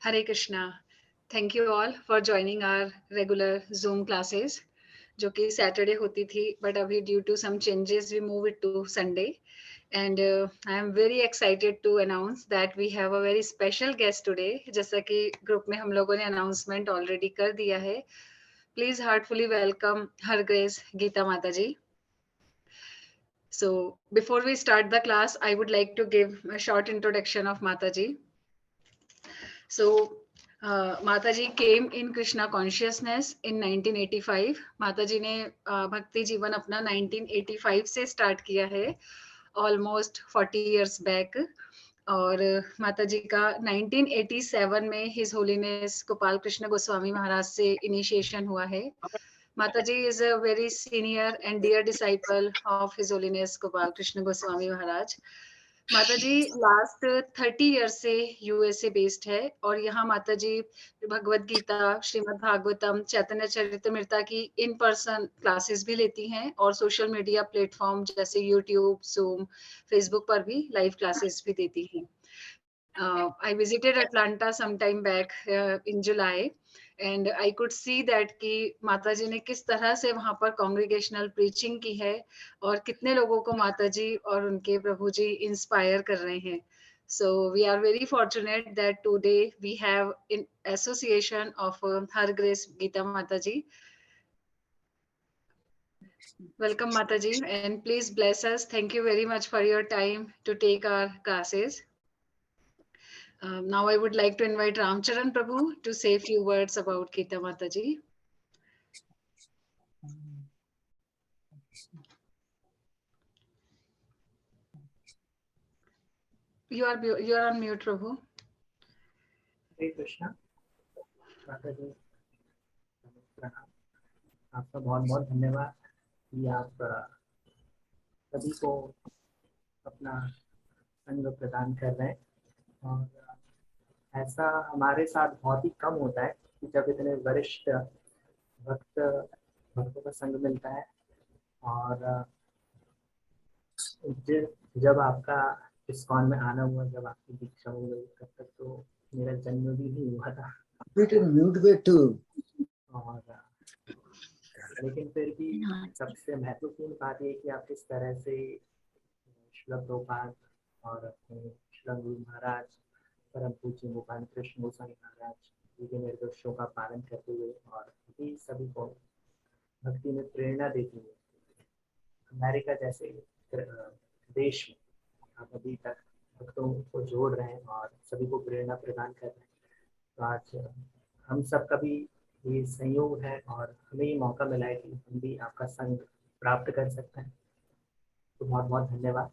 Hare Krishna. Thank you all for joining our regular Zoom classes, जो कि Saturday होती थी, but अभी due to some changes we move it to Sunday. And I am very excited to announce that we have a very special guest today. जैसा कि group में हम लोगों ने announcement already कर दिया है. Please heartfully welcome Her Grace Geeta Mataji. So before we start the class, I would like to give a short introduction of Mataji. So, Mataji came in Krishna consciousness in 1985. माताजी ने भक्ति जीवन अपना 1985 से start किया है, almost 40 years back. और माताजी का 1987 में हिज होलीनेस गोपाल कृष्ण गोस्वामी महाराज से इनिशिएशन हुआ है. Mataji is a very senior and dear disciple of His Holiness Gopal Krishna Goswami Maharaj. माताजी लास्ट 30 ईयर से यूएसए बेस्ड है और यहाँ माताजी भगवत गीता, श्रीमद् भागवतम, चैतन्य चरितमृता की इन पर्सन क्लासेस भी लेती हैं और सोशल मीडिया प्लेटफॉर्म जैसे यूट्यूब, जूम, फेसबुक पर भी लाइव क्लासेस भी देती हैं. I visited Atlanta some time back in July and I could see that कि माताजी ने किस तरह से वहाँ पर congregational preaching की है और कितने लोगों को माताजी और उनके प्रभु जी इंस्पायर कर रहे हैं. So we are very fortunate that today we have in association of Her Grace Geeta Mataji. Welcome Mataji and please bless us. Thank you very much for your time to take our classes. Now I would like to invite Ramcharan Prabhu to say a few words about Geeta Mataji. You are on mute, Prabhu. हरे कृष्णा. माताजी आपका बहुत बहुत धन्यवाद कि आप सभी को अपना संग प्रदान कर रहे हैं. और ऐसा हमारे साथ बहुत ही कम होता है कि जब इतने वरिष्ठ भक्तों का संग मिलता है. और जब आपका इस्कॉन में आना हुआ, जब आपकी दीक्षा हो गई, तब तक तो मेरा जन्म भी नहीं हुआ था. और लेकिन फिर भी सबसे महत्वपूर्ण बात ये कि आप किस तरह से श्रील प्रभुपाद और अपने श्रील गुरु महाराज परम पूज्य गोपाल कृष्ण गोस्वामी महाराज जी के निर्देशों का पालन करते हुए और भी सभी को भक्ति में प्रेरणा देते हुए अमेरिका जैसे देश में आप अभी तक भक्तों को जोड़ रहे हैं और सभी को प्रेरणा प्रदान कर रहे हैं. तो आज हम सब का भी ये संयोग है और हमें ये मौका मिला है कि हम भी आपका संग प्राप्त कर सकते हैं. तो बहुत बहुत धन्यवाद.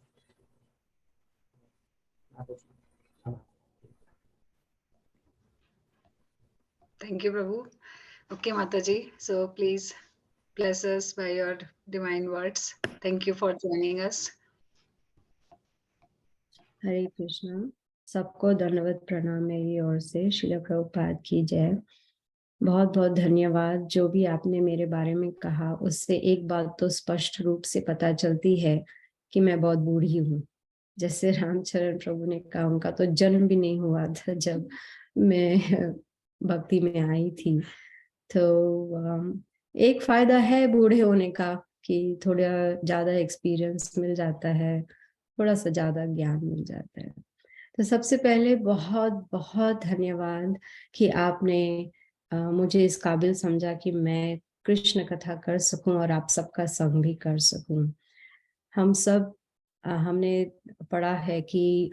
Thank you, Prabhu. Okay, Mataji. So please bless us by your divine words. Thank you for joining us. हरे कृष्णा. सबको दंडवत प्रणाम मेरी ओर से. श्रील प्रभुपाद की जय. बहुत बहुत धन्यवाद. जो भी आपने मेरे बारे में कहा उससे एक बात तो स्पष्ट रूप से पता चलती है कि मैं बहुत बूढ़ी हूँ. जैसे रामचरण प्रभु ने कहा, उनका तो जन्म भी नहीं हुआ था जब मैं भक्ति में आई थी. तो एक फायदा है बूढ़े होने का कि थोड़ा ज्यादा एक्सपीरियंस मिल जाता है, थोड़ा सा ज्यादा ज्ञान मिल जाता है. तो सबसे पहले बहुत बहुत धन्यवाद कि आपने मुझे इस काबिल समझा कि मैं कृष्ण कथा कर सकूं और आप सबका संग भी कर सकूं. हम सब हमने पढ़ा है कि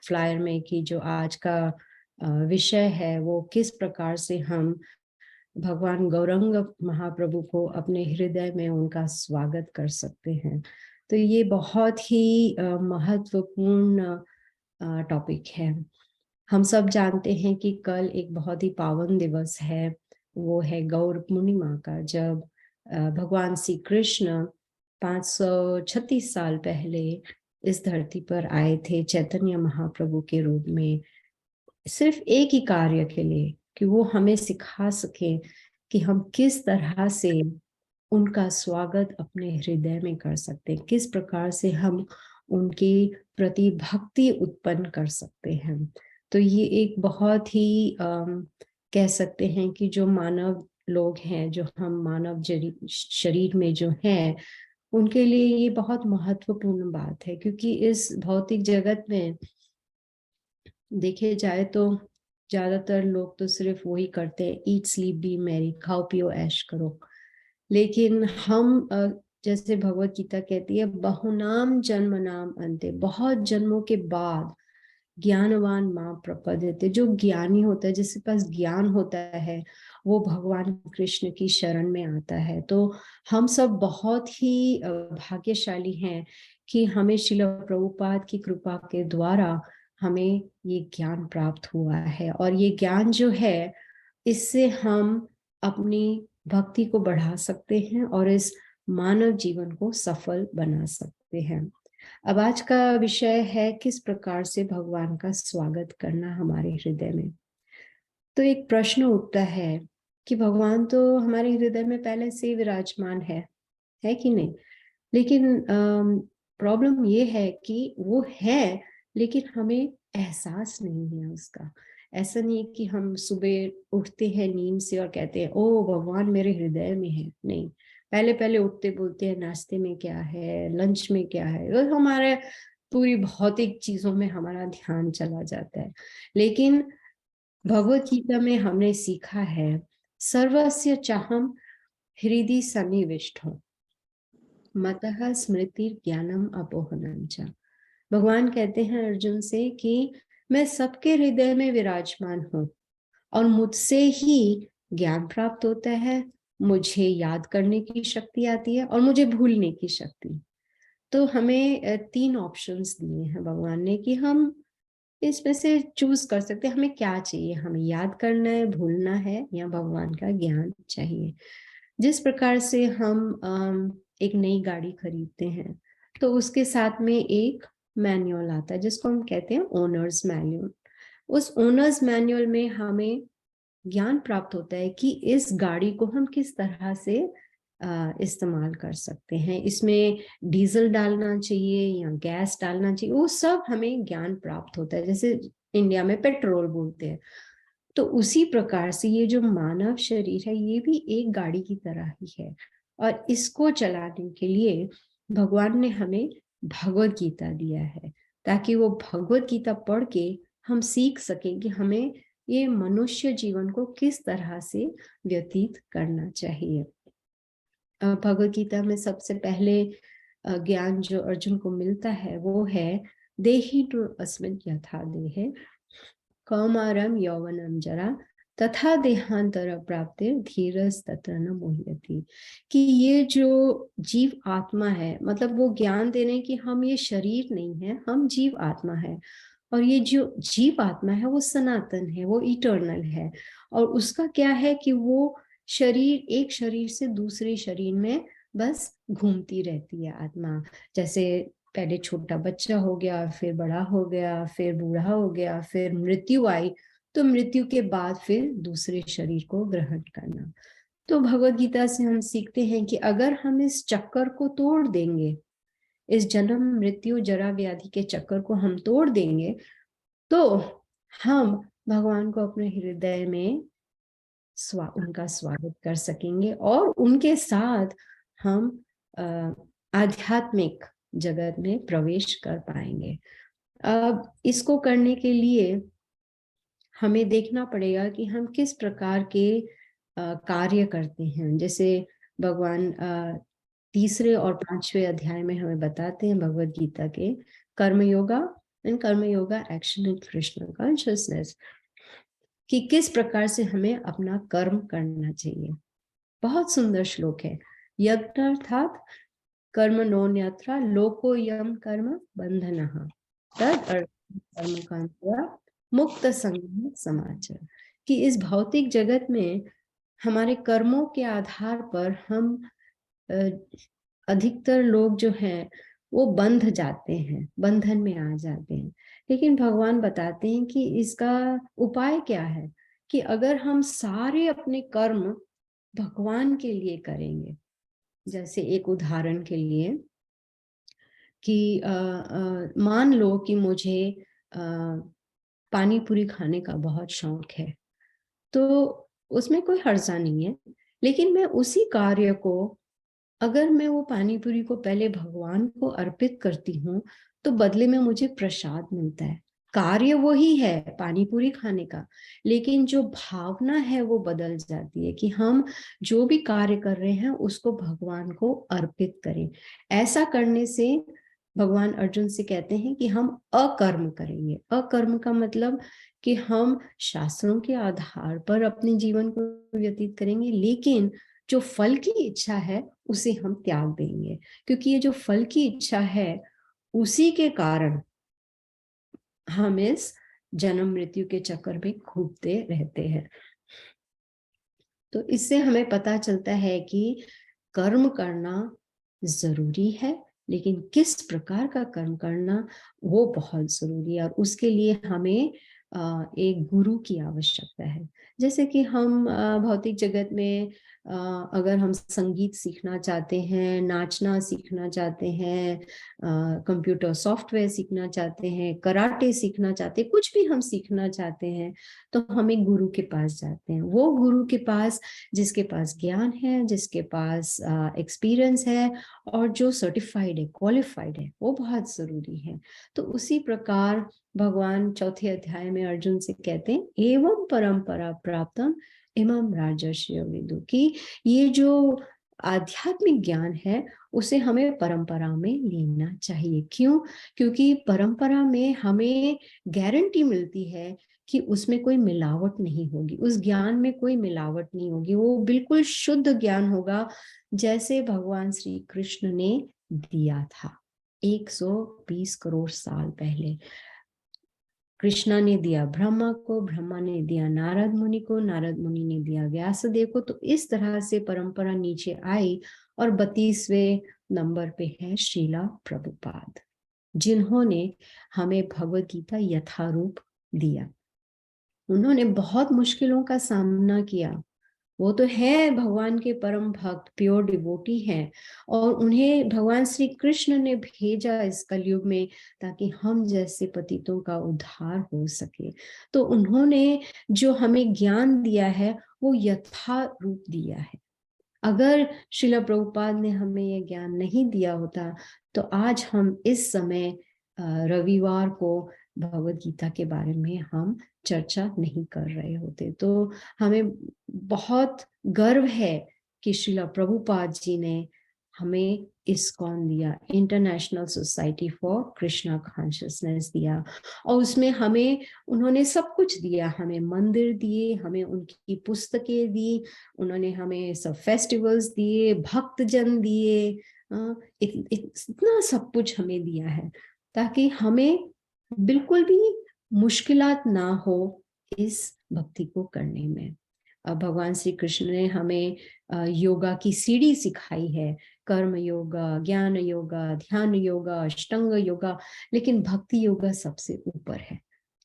फ्लायर में कि जो आज का विषय है वो किस प्रकार से हम भगवान गौरंग महाप्रभु को अपने हृदय में उनका स्वागत कर सकते हैं. तो ये बहुत ही महत्वपूर्ण टॉपिक है. हम सब जानते हैं कि कल एक बहुत ही पावन दिवस है, वो है गौर पूर्णिमा का, जब भगवान श्री कृष्ण 536 साल पहले इस धरती पर आए थे चैतन्य महाप्रभु के रूप में, सिर्फ एक ही कार्य के लिए कि वो हमें सिखा सके कि हम किस तरह से उनका स्वागत अपने हृदय में कर सकते हैं, किस प्रकार से हम उनकी प्रति भक्ति उत्पन्न कर सकते हैं. तो ये एक बहुत ही कह सकते हैं कि जो मानव लोग हैं, जो हम मानव शरीर में जो हैं, उनके लिए ये बहुत महत्वपूर्ण बात है। क्योंकि इस भौतिक जगत में देखे जाए तो ज्यादातर लोग तो सिर्फ वही करते हैं, ईट स्लीप बी मैरी, खाओ पियो ऐश करो। लेकिन हम जैसे भगवत गीता कहती है, बहुनाम जन्म नाम अंते, बहुत जन्मों के बाद ज्ञानवान माँ प्रपद्यते, जो ज्ञानी होता है, जिसके पास ज्ञान होता है, वो भगवान कृष्ण की शरण में आता है। तो हम सब बहुत ही भाग्यशाली हैं कि हमें श्रील प्रभुपाद की कृपा के द्वारा हमें ये ज्ञान प्राप्त हुआ है। और ये ज्ञान जो है, इससे हम अपनी भक्ति को बढ़ा सकते हैं और इस मानव जीवन को सफल बना सकते हैं। अब आज का विषय है किस प्रकार से भगवान का स्वागत करना हमारे हृदय में। तो एक प्रश्न उठता है कि भगवान तो हमारे हृदय में पहले से विराजमान है कि नहीं? लेकिन प्रॉब्लम ये है कि वो है, लेकिन हमें एहसास नहीं है उसका। ऐसा नहीं है कि हम सुबह उठते हैं नींद से और कहते हैं ओ भगवान मेरे हृदय में है। नहीं, पहले पहले उठते बोलते हैं नाश्ते में क्या है, लंच में क्या है, वो हमारे पूरी भौतिक चीजों में हमारा ध्यान चला जाता है। लेकिन भगवत गीता में हमने सीखा है, सर्वस्य चाहम हृदय सन्निविष्ट हो, मतः स्मृति ज्ञानम अपोहनम च। भगवान कहते हैं अर्जुन से कि मैं सबके हृदय में विराजमान हूँ और मुझसे ही ज्ञान प्राप्त होता है, मुझे याद करने की शक्ति आती है और मुझे भूलने की शक्ति। तो हमें 3 ऑप्शंस दिए हैं भगवान ने कि हम इसमें से चूज कर सकते हैं हमें क्या चाहिए, हमें याद करना है, भूलना है, या भगवान का ज्ञान चाहिए। जिस प्रकार से हम एक नई गाड़ी खरीदते हैं तो उसके साथ में एक मैनुअल आता है जिसको हम कहते हैं ओनर्स मैनुअल। उस ओनर्स मैनुअल में हमें ज्ञान प्राप्त होता है कि इस गाड़ी को हम किस तरह से इस्तेमाल कर सकते हैं, इसमें डीजल डालना चाहिए या गैस डालना चाहिए, वो सब हमें ज्ञान प्राप्त होता है। जैसे इंडिया में पेट्रोल बोलते हैं, तो उसी प्रकार से ये जो मानव शरीर है ये भी एक गाड़ी की तरह ही है। और इसको चलाने के लिए भगवान ने हमें भगवत गीता दिया है, ताकि वो भगवत गीता पढ़ के हम सीख सकें कि हमें ये मनुष्य जीवन को किस तरह से व्यतीत करना चाहिए। भगवत गीता में सबसे पहले ज्ञान जो अर्जुन को मिलता है वो है देहि टू अस्मिन् यथा देहे कौमारम यौवनम जरा तथा देहांतर प्राप्ति धीरज तत्र न मोह्यति। कि ये जो जीव आत्मा है, मतलब वो ज्ञान दे रहे हैं कि हम ये शरीर नहीं है, हम जीव आत्मा है। और ये जो जीव आत्मा है वो सनातन है, वो इटर्नल है। और उसका क्या है कि वो शरीर, एक शरीर से दूसरे शरीर में बस घूमती रहती है आत्मा। जैसे पहले छोटा बच्चा हो गया, फिर बड़ा हो गया, फिर बूढ़ा हो गया, फिर मृत्यु आई, तो मृत्यु के बाद फिर दूसरे शरीर को ग्रहण करना। तो भगवत गीता से हम सीखते हैं कि अगर हम इस चक्कर को तोड़ देंगे, इस जन्म मृत्यु जरा व्याधि के चक्कर को हम तोड़ देंगे, तो हम भगवान को अपने हृदय में उनका स्वागत कर सकेंगे और उनके साथ हम आध्यात्मिक जगत में प्रवेश कर पाएंगे। अब इसको करने के लिए हमें देखना पड़ेगा कि हम किस प्रकार के कार्य करते हैं। जैसे भगवान 3 और 5वें अध्याय में हमें बताते हैं भगवत गीता के कर्म योगा एंड कर्म yoga action in Krishna consciousness, कि किस प्रकार से हमें अपना कर्म करना चाहिए। बहुत सुंदर श्लोक है, यज्ञ अर्थात कर्म नोन्यत्र लोको यम कर्म बंधनः तद कर्म कांत्वा मुक्त संग समाचार। कि इस भौतिक जगत में हमारे कर्मों के आधार पर हम अधिकतर लोग जो हैं वो बंध जाते हैं, बंधन में आ जाते हैं। लेकिन भगवान बताते हैं कि इसका उपाय क्या है, कि अगर हम सारे अपने कर्म भगवान के लिए करेंगे। जैसे एक उदाहरण के लिए कि मान लो कि मुझे पानी पूरी खाने का बहुत शौक है, तो उसमें कोई हर्जा नहीं है। लेकिन मैं उसी कार्य को, अगर मैं वो पानी पूरी को पहले भगवान को अर्पित करती हूँ तो बदले में मुझे प्रसाद मिलता है। कार्य वही है पानी पूरी खाने का, लेकिन जो भावना है वो बदल जाती है कि हम जो भी कार्य कर रहे हैं उसको भगवान को अर्पित करें। ऐसा करने से भगवान अर्जुन से कहते हैं कि हम अकर्म करेंगे। अकर्म का मतलब कि हम शास्त्रों के आधार पर अपने जीवन को व्यतीत करेंगे, लेकिन जो फल की इच्छा है उसे हम त्याग देंगे, क्योंकि ये जो फल की इच्छा है उसी के कारण हम इस जन्म मृत्यु के चक्कर में घूमते रहते हैं। तो इससे हमें पता चलता है कि कर्म करना जरूरी है, लेकिन किस प्रकार का कर्म करना वो बहुत जरूरी है, और उसके लिए हमें एक गुरु की आवश्यकता है। जैसे कि हम भौतिक जगत में अगर हम संगीत सीखना चाहते हैं, नाचना सीखना चाहते हैं, कंप्यूटर सॉफ्टवेयर सीखना चाहते हैं, कराटे सीखना चाहते हैं, कुछ भी हम सीखना चाहते हैं, तो हम एक गुरु के पास जाते हैं। वो गुरु के पास जिसके पास ज्ञान है, जिसके पास एक्सपीरियंस है, और जो सर्टिफाइड है, क्वालिफाइड है, वो बहुत जरूरी है। तो उसी प्रकार भगवान चौथे अध्याय में अर्जुन से कहते हैं, एवं परंपरा प्राप्तम इमम राजर्षि विदु, कि ये जो आध्यात्मिक ज्ञान है उसे हमें परंपरा में लेना चाहिए। क्यों? क्योंकि परंपरा में हमें गारंटी मिलती है कि उसमें कोई मिलावट नहीं होगी, उस ज्ञान में कोई मिलावट नहीं होगी, वो बिल्कुल शुद्ध ज्ञान होगा जैसे भगवान श्री कृष्ण ने दिया था 120 करोड़ साल पहले। कृष्णा ने दिया ब्रह्मा को, ब्रह्मा ने दिया नारद मुनि को, नारद मुनि ने दिया व्यासदेव को। तो इस तरह से परंपरा नीचे आई, और 32वें नंबर पे है श्रीला प्रभुपाद, जिन्होंने हमें भगवत गीता यथारूप दिया। उन्होंने बहुत मुश्किलों का सामना किया, वो तो है भगवान के परम भक्त, प्योर डिवोटी हैं, और उन्हें भगवान श्री कृष्ण ने भेजा इस कलयुग में ताकि हम जैसे पतितों का उद्धार हो सके। तो उन्होंने जो हमें ज्ञान दिया है वो यथा रूप दिया है। अगर श्रील प्रभुपाद ने हमें ये ज्ञान नहीं दिया होता तो आज हम इस समय रविवार को भगवत गीता के बारे में हम चर्चा नहीं कर रहे होते। तो हमें बहुत गर्व है कि श्रील प्रभुपाद जी ने हमें ISKCON दिया, international society for Krishna consciousness दिया, और उसमें हमें उन्होंने सब कुछ दिया। हमें मंदिर दिए, हमें उनकी पुस्तकें दी, उन्होंने हमें सब फेस्टिवल्स दिए, भक्तजन दिए, इतना सब कुछ हमें दिया है ताकि हमें बिल्कुल भी मुश्किलात ना हो इस भक्ति को करने में। भगवान श्री कृष्ण ने हमें योगा की सीढ़ी सिखाई है, कर्म योगा, ज्ञान योगा, ध्यान योगा, अष्टांग योगा, लेकिन भक्ति योगा सबसे ऊपर है,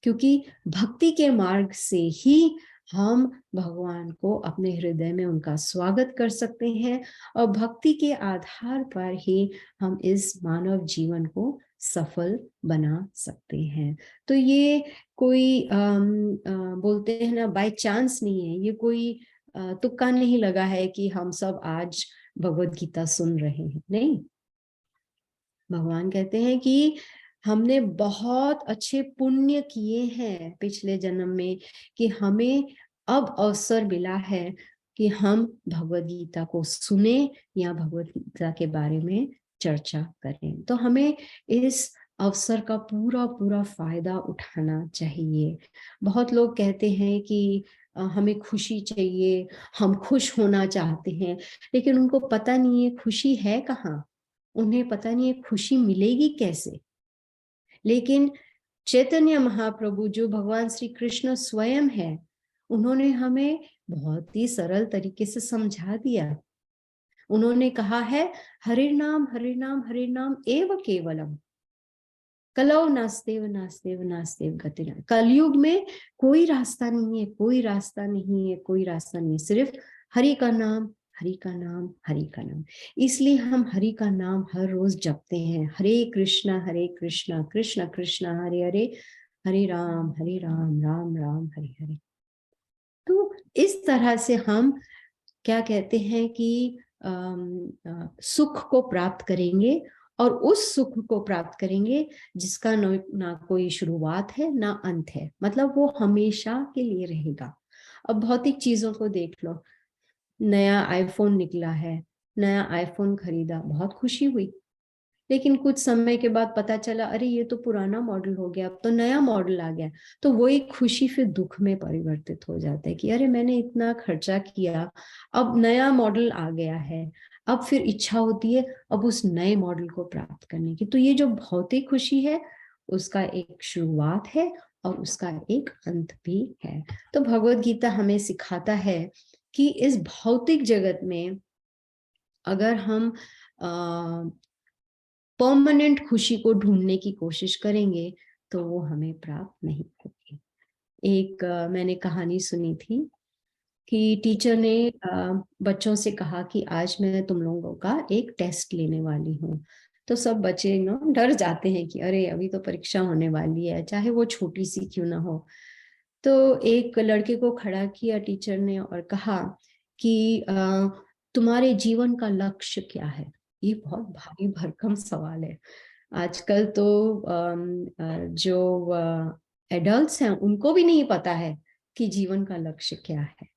क्योंकि भक्ति के मार्ग से ही हम भगवान को अपने हृदय में उनका स्वागत कर सकते हैं, और भक्ति के आधार पर ही हम इस मानव जीवन को सफल बना सकते हैं। तो ये कोई बोलते हैं ना, बाय चांस नहीं है, ये कोई तुक्का नहीं लगा है कि हम सब आज भगवत गीता सुन रहे हैं, नहीं। भगवान कहते हैं कि हमने बहुत अच्छे पुण्य किए हैं पिछले जन्म में कि हमें अब अवसर मिला है कि हम भगवत गीता को सुने या भगवत गीता के बारे में चर्चा करें। तो हमें इस अवसर का पूरा पूरा फायदा उठाना चाहिए। बहुत लोग कहते हैं कि हमें खुशी चाहिए, हम खुश होना चाहते हैं, लेकिन उनको पता नहीं है खुशी है कहाँ, उन्हें पता नहीं है खुशी मिलेगी कैसे। लेकिन चैतन्य महाप्रभु जो भगवान श्री कृष्ण स्वयं है, उन्होंने हमें बहुत ही सरल तरीके से समझा दिया। उन्होंने कहा है, हरे नाम हरे नाम हरे नाम एव केवलम, कलौ नास्तेव नास्तेव नास्तेव गतिना। कलयुग में कोई रास्ता नहीं है, कोई रास्ता नहीं है, कोई रास्ता नहीं, सिर्फ हरि का नाम, हरि का नाम, हरि का नाम। इसलिए हम हरि का नाम हर रोज जपते हैं, हरे कृष्णा कृष्ण कृष्ण हरे हरे, हरे राम राम राम हरे हरे। तो इस तरह से हम क्या कहते हैं कि सुख को प्राप्त करेंगे, और उस सुख को प्राप्त करेंगे जिसका ना कोई शुरुआत है ना अंत है, मतलब वो हमेशा के लिए रहेगा। अब भौतिक चीजों को देख लो, नया आईफोन निकला है, नया आईफोन खरीदा, बहुत खुशी हुई, लेकिन कुछ समय के बाद पता चला अरे ये तो पुराना मॉडल हो गया, अब तो नया मॉडल आ गया। तो वो एक खुशी फिर दुख में परिवर्तित हो जाता है कि अरे मैंने इतना खर्चा किया, अब नया मॉडल आ गया है, अब फिर इच्छा होती है अब उस नए मॉडल को प्राप्त करने की। तो ये जो भौतिक खुशी है उसका एक शुरुआत है और उसका एक अंत भी है। तो भगवत गीता हमें सिखाता है कि इस भौतिक जगत में अगर हम परमानेंट खुशी को ढूंढने की कोशिश करेंगे तो वो हमें प्राप्त नहीं होगी। एक मैंने कहानी सुनी थी कि टीचर ने बच्चों से कहा कि आज मैं तुम लोगों का एक टेस्ट लेने वाली हूँ। तो सब बच्चे डर जाते हैं कि अरे अभी तो परीक्षा होने वाली है, चाहे वो छोटी सी क्यों ना हो। तो एक लड़के को खड़ा किया टीचर ने और कहा कि तुम्हारे जीवन का लक्ष्य क्या है। ये बहुत भारी भरकम सवाल है। आजकल तो जो एडल्ट्स हैं उनको भी नहीं पता है कि जीवन का लक्ष्य क्या है।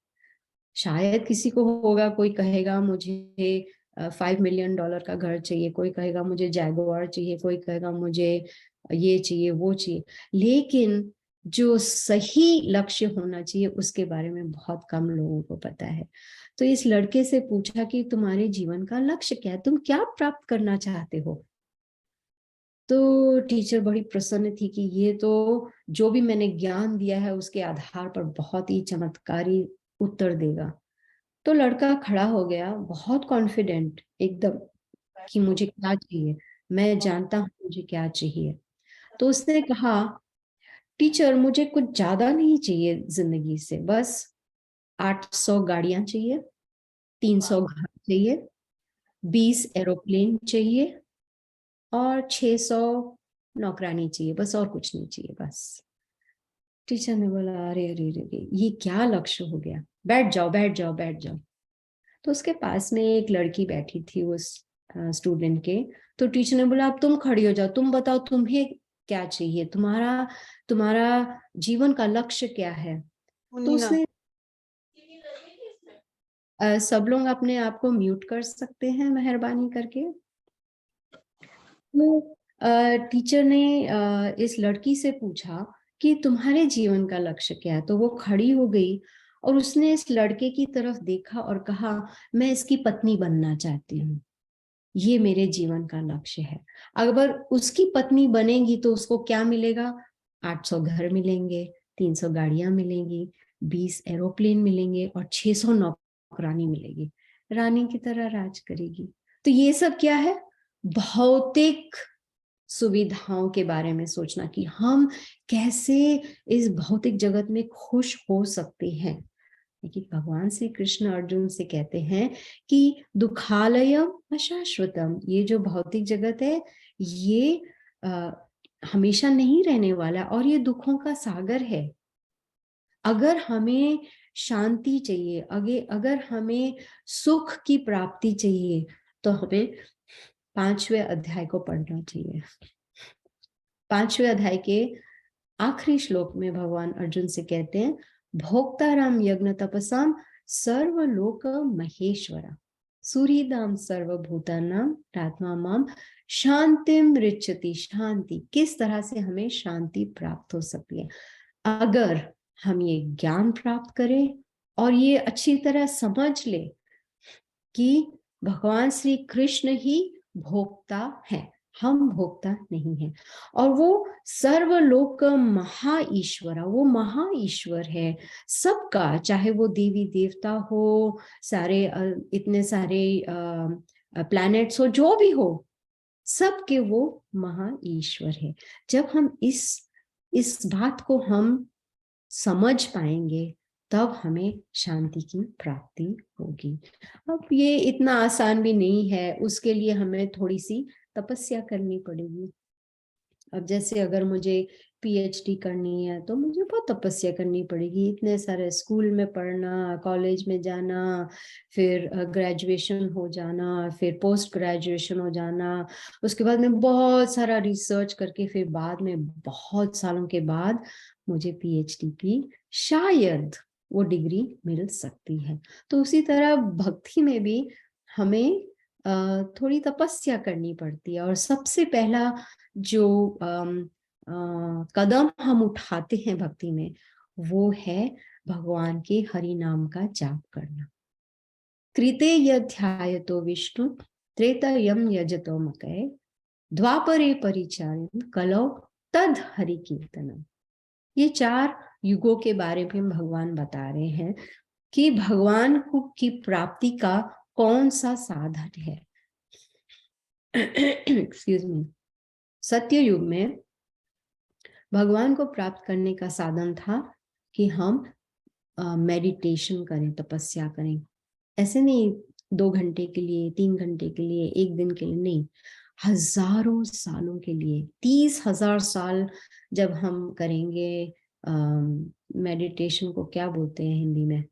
शायद किसी को होगा, कोई कहेगा मुझे $5 मिलियन का घर चाहिए, कोई कहेगा मुझे जैगुआर चाहिए, कोई कहेगा मुझे ये चाहिए वो चाहिए, लेकिन जो सही लक्ष्य होना चाहिए उसके बारे में बहुत कम लोगों को पता है। तो इस लड़के से पूछा कि तुम्हारे जीवन का लक्ष्य क्या है, तुम क्या प्राप्त करना चाहते हो। तो टीचर बड़ी प्रसन्न थी कि ये तो जो भी मैंने ज्ञान दिया है उसके आधार पर बहुत ही चमत्कारी उत्तर देगा। तो लड़का खड़ा हो गया बहुत कॉन्फिडेंट एकदम कि मुझे क्या चाहिए, मैं जानता हूँ मुझे क्या चाहिए। तो उसने कहा टीचर मुझे कुछ ज्यादा नहीं चाहिए जिंदगी से, बस 800 गाड़ियां चाहिए, 300 घर चाहिए, 20 एरोप्लेन चाहिए और 600 नौकरानी चाहिए, बस और कुछ नहीं चाहिए बस। टीचर ने बोला अरे अरे अरे ये क्या लक्ष्य हो गया, बैठ जाओ बैठ जाओ बैठ जाओ। तो उसके पास में एक लड़की बैठी थी उस स्टूडेंट के। तो टीचर ने बोला अब तुम खड़ी हो जाओ, तुम बताओ तुम्हें क्या चाहिए, तुम्हारा तुम्हारा जीवन का लक्ष्य क्या है। तो उसने सब लोग अपने आप को म्यूट कर सकते हैं मेहरबानी करके। तो टीचर ने इस लड़की से पूछा कि तुम्हारे जीवन का लक्ष्य क्या है। तो वो खड़ी हो गई और उसने इस लड़के की तरफ देखा और कहा मैं इसकी पत्नी बनना चाहती हूँ, ये मेरे जीवन का लक्ष्य है। अगर उसकी पत्नी बनेगी तो उसको क्या मिलेगा, 800 घर मिलेंगे, 300 गाड़ियां मिलेंगी, 20 एरोप्लेन मिलेंगे और 600 नौकरानी मिलेगी, रानी की तरह राज करेगी। तो ये सब क्या है, भौतिक सुविधाओं के बारे में सोचना कि हम कैसे इस भौतिक जगत में खुश हो सकते हैं। लेकिन भगवान श्री कृष्ण अर्जुन से कहते हैं कि दुखालयम अशाश्वतम, ये जो भौतिक जगत है ये हमेशा नहीं रहने वाला और ये दुखों का सागर है। अगर हमें शांति चाहिए, अगर हमें सुख की प्राप्ति चाहिए तो हमें 5वें अध्याय को पढ़ना चाहिए। 5वें अध्याय के आखिरी श्लोक में भगवान अर्जुन से कहते हैं भोक्ताराम यज्ञ तपसाम सर्वलोक महेश्वरा सूर्यदाम सर्वभूतानाम आत्मा माम शांतिम रिच्यति। शांति, किस तरह से हमें शांति प्राप्त हो सकती है अगर हम ये ज्ञान प्राप्त करें और ये अच्छी तरह समझ ले कि भगवान श्री कृष्ण ही भोक्ता है, हम भोक्ता नहीं है। और वो सर्वलोक महा ईश्वर, वो महा ईश्वर है सबका, चाहे वो देवी देवता हो, सारे इतने सारे प्लैनेट्स हो, जो भी हो, सबके वो महा ईश्वर है। जब हम इस बात को हम समझ पाएंगे तब हमें शांति की प्राप्ति होगी। अब ये इतना आसान भी नहीं है, उसके लिए हमें थोड़ी सी तपस्या करनी पड़ेगी। अब जैसे अगर मुझे पीएचडी करनी है तो मुझे बहुत तपस्या करनी पड़ेगी, इतने सारे स्कूल में पढ़ना, कॉलेज में जाना, फिर ग्रेजुएशन हो जाना, फिर पोस्ट ग्रेजुएशन हो जाना, उसके बाद में बहुत सारा रिसर्च करके फिर बाद में बहुत सालों के बाद मुझे पीएचडी की शायद वो डिग्री मिल सकती है। तो उसी तरह भक्ति में भी हमें थोड़ी तपस्या करनी पड़ती है, और सबसे पहला जो कदम हम उठाते हैं भक्ति में वो है भगवान के हरि नाम का जाप करना। कृते यध्यायतो विष्णु त्रेतयम यजतो मकय द्वापरे परिचार्यं कलौ तद हरि कीर्तनम। ये 4 युगों के बारे में भगवान बता रहे हैं कि भगवान की प्राप्ति का कौन सा साधन है। Excuse me. सत्य युग में भगवान को प्राप्त करने का साधन था कि हम मेडिटेशन करें, तपस्या करें। ऐसे नहीं 2 घंटे के लिए, 3 घंटे के लिए, 1 दिन के लिए नहीं, हजारों सालों के लिए, 30,000 साल जब हम करेंगे। मेडिटेशन को क्या बोलते हैं हिंदी में,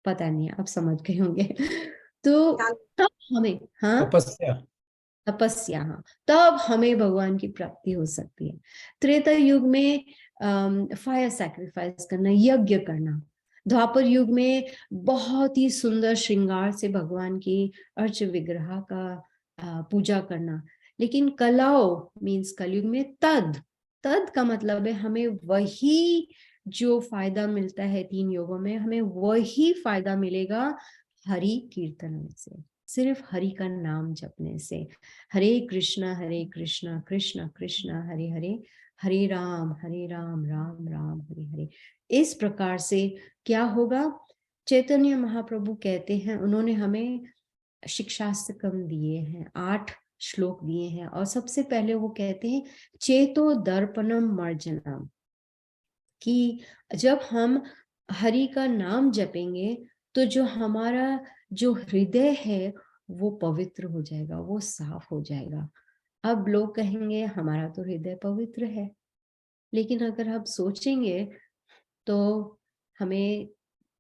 पता नहीं, आप समझ गए होंगे। तो तब हमें, हाँ, तपस्या, हाँ, तब हमें भगवान की प्राप्ति हो सकती है। त्रेता युग में फायर सैक्रिफाइस करना, यज्ञ करना। द्वापर युग में बहुत ही सुंदर श्रृंगार से भगवान की अर्च विग्रह का पूजा करना। लेकिन कलाओ मीन्स कलयुग में तद का मतलब है हमें वही जो फायदा मिलता है 3 योगों में, हमें वही फायदा मिलेगा हरि कीर्तन से, सिर्फ हरि का नाम जपने से। हरे कृष्णा कृष्ण कृष्ण हरे हरे, हरे राम राम राम हरे हरे। इस प्रकार से क्या होगा, चैतन्य महाप्रभु कहते हैं, उन्होंने हमें शिक्षास्त्र कम दिए हैं, 8 श्लोक दिए हैं, और सबसे पहले वो कहते हैं चेतो दर्पणम मर्जनम, कि जब हम हरि का नाम जपेंगे तो जो हमारा जो हृदय है वो पवित्र हो जाएगा, वो साफ हो जाएगा। अब लोग कहेंगे हमारा तो हृदय पवित्र है, लेकिन अगर हम सोचेंगे तो हमें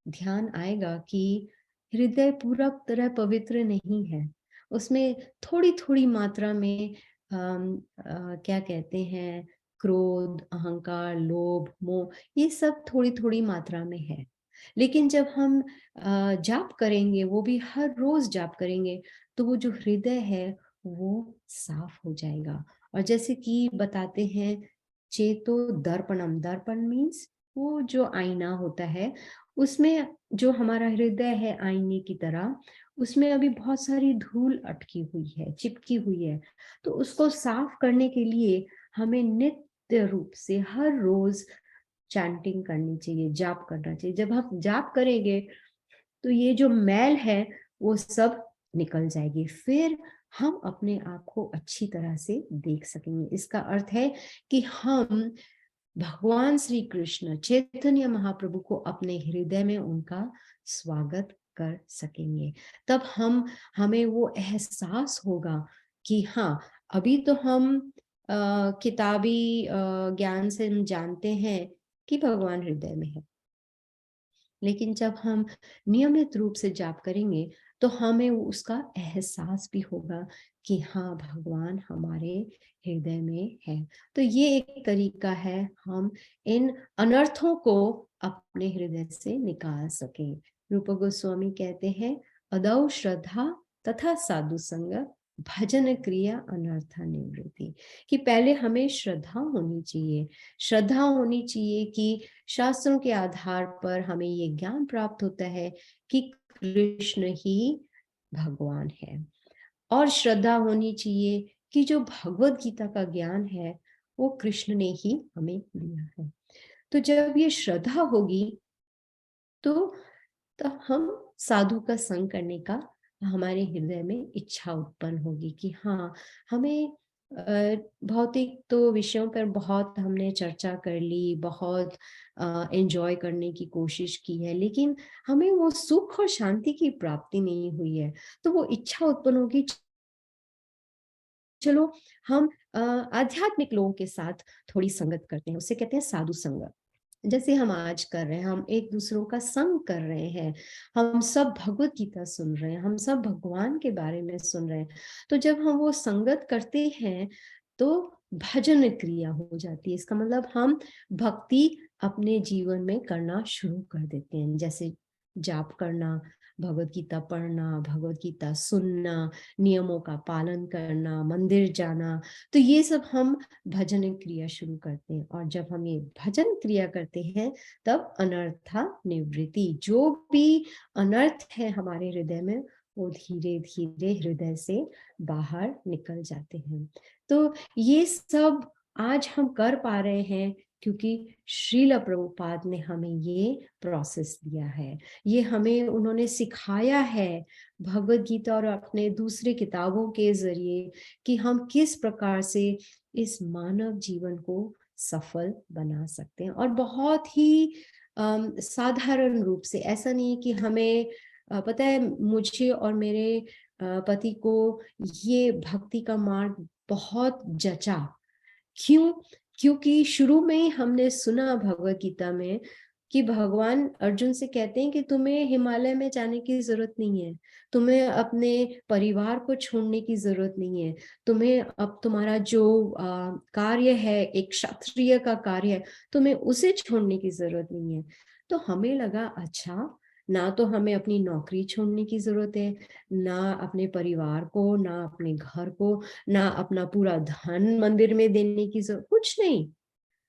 ध्यान आएगा कि हृदय पूरा तरह पवित्र नहीं है, उसमें थोड़ी थोड़ी मात्रा में क्या कहते हैं, क्रोध, अहंकार, लोभ, मोह, ये सब थोड़ी थोड़ी मात्रा में है। लेकिन जब हम जाप करेंगे, वो भी हर रोज जाप करेंगे, तो वो जो हृदय है वो साफ हो जाएगा। और जैसे कि बताते हैं चेतो दर्पणम, दर्पण मीन्स वो जो आईना होता है, उसमें जो हमारा हृदय है आईने की तरह, उसमें अभी बहुत सारी धूल अटकी हुई है, चिपकी हुई है। तो उसको साफ करने के लिए हमें नित्य रूप से हर रोज चैंटिंग करनी चाहिए, जाप करना चाहिए। जब हम जाप करेंगे तो ये जो मैल है वो सब निकल जाएगी, फिर हम अपने आप को अच्छी तरह से देख सकेंगे। इसका अर्थ है कि हम भगवान श्री कृष्ण चैतन्य महाप्रभु को अपने हृदय में उनका स्वागत कर सकेंगे। तब हमें वो एहसास होगा कि हाँ, अभी तो हम किताबी ज्ञान से हम जानते हैं कि भगवान हृदय में है, लेकिन जब हम नियमित रूप से जाप करेंगे तो हमें उसका एहसास भी होगा कि हाँ, भगवान हमारे हृदय में है। तो ये एक तरीका है हम इन अनर्थों को अपने हृदय से निकाल सकें। रूप गोस्वामी कहते हैं अदौ श्रद्धा तथा साधु संग भजन क्रिया अनर्थ निवृत्ति, कि पहले हमें श्रद्धा होनी चाहिए। श्रद्धा होनी चाहिए कि शास्त्रों के आधार पर हमें ये ज्ञान प्राप्त होता है कि कृष्ण ही भगवान है, और श्रद्धा होनी चाहिए कि जो भगवत गीता का ज्ञान है वो कृष्ण ने ही हमें दिया है। तो जब ये श्रद्धा होगी तो हम साधु का संग करने का हमारे हृदय में इच्छा उत्पन्न होगी कि हाँ, हमें भौतिक तो विषयों पर बहुत हमने चर्चा कर ली, बहुत एंजॉय करने की कोशिश की है, लेकिन हमें वो सुख और शांति की प्राप्ति नहीं हुई है। तो वो इच्छा उत्पन्न होगी चलो हम आध्यात्मिक लोगों के साथ थोड़ी संगत करते हैं, उसे कहते हैं साधु संगत। जैसे हम आज कर रहे हैं, हम एक दूसरों का संग कर रहे हैं, हम सब भगवत गीता सुन रहे हैं, हम सब भगवान के बारे में सुन रहे हैं। तो जब हम वो संगत करते हैं तो भजन क्रिया हो जाती है। इसका मतलब हम भक्ति अपने जीवन में करना शुरू कर देते हैं, जैसे जाप करना, भगवत गीता पढ़ना, भगवत गीता सुनना, नियमों का पालन करना, मंदिर जाना। तो ये सब हम भजन क्रिया शुरू करते हैं। और जब हम ये भजन क्रिया करते हैं तब अनर्था निवृत्ति, जो भी अनर्थ है हमारे हृदय में, वो धीरे धीरे हृदय से बाहर निकल जाते हैं। तो ये सब आज हम कर पा रहे हैं क्योंकि श्रील प्रभुपाद ने हमें ये प्रोसेस दिया है, ये हमें उन्होंने सिखाया है भगवत गीता और अपने दूसरे किताबों के जरिए कि हम किस प्रकार से इस मानव जीवन को सफल बना सकते हैं। और बहुत ही साधारण रूप से, ऐसा नहीं है कि हमें पता है, मुझे और मेरे पति को ये भक्ति का मार्ग बहुत जचा। क्यों? क्योंकि शुरू में ही हमने सुना भगवत गीता में कि भगवान अर्जुन से कहते हैं कि तुम्हें हिमालय में जाने की जरूरत नहीं है, तुम्हें अपने परिवार को छोड़ने की जरूरत नहीं है, तुम्हें अब तुम्हारा जो कार्य है, एक क्षत्रिय का कार्य है, तुम्हें उसे छोड़ने की जरूरत नहीं है। तो हमें लगा अच्छा, ना तो हमें अपनी नौकरी छोड़ने की जरूरत है, ना अपने परिवार को, ना अपने घर को, ना अपना पूरा धन मंदिर में देने की जरूरत, कुछ नहीं।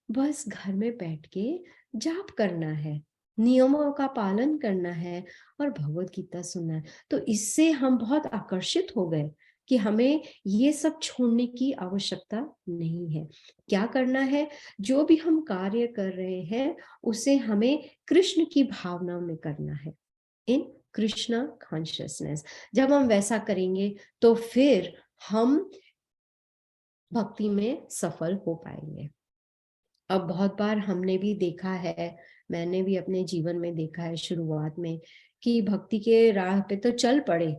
बस घर में बैठ के जाप करना है, नियमों का पालन करना है और भगवत गीता सुनना है। तो इससे हम बहुत आकर्षित हो गए कि हमें ये सब छोड़ने की आवश्यकता नहीं है। क्या करना है? जो भी हम कार्य कर रहे हैं उसे हमें कृष्ण की भावना में करना है, इन कृष्णा कॉन्शियसनेस। जब हम वैसा करेंगे तो फिर हम भक्ति में सफल हो पाएंगे। अब बहुत बार हमने भी देखा है, मैंने भी अपने जीवन में देखा है शुरुआत में, कि भक्ति के राह पे तो चल पड़े,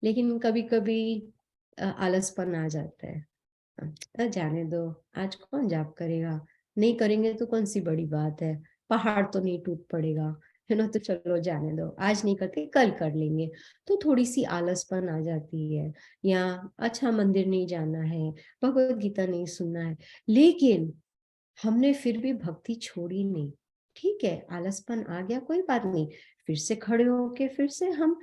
लेकिन कभी कभी आलसपन आ जाता है। जाने दो, आज कौन जाप करेगा, नहीं करेंगे तो कौन सी बड़ी बात है, पहाड़ तो नहीं टूट पड़ेगा, है ना, तो चलो जाने दो, आज नहीं करते कल कर लेंगे। तो थोड़ी सी आलसपन आ जाती है, या अच्छा मंदिर नहीं जाना है, भगवत गीता नहीं सुनना है। लेकिन हमने फिर भी भक्ति छोड़ी नहीं। ठीक है, आलसपन आ गया, कोई बात नहीं, फिर से खड़े होके फिर से हम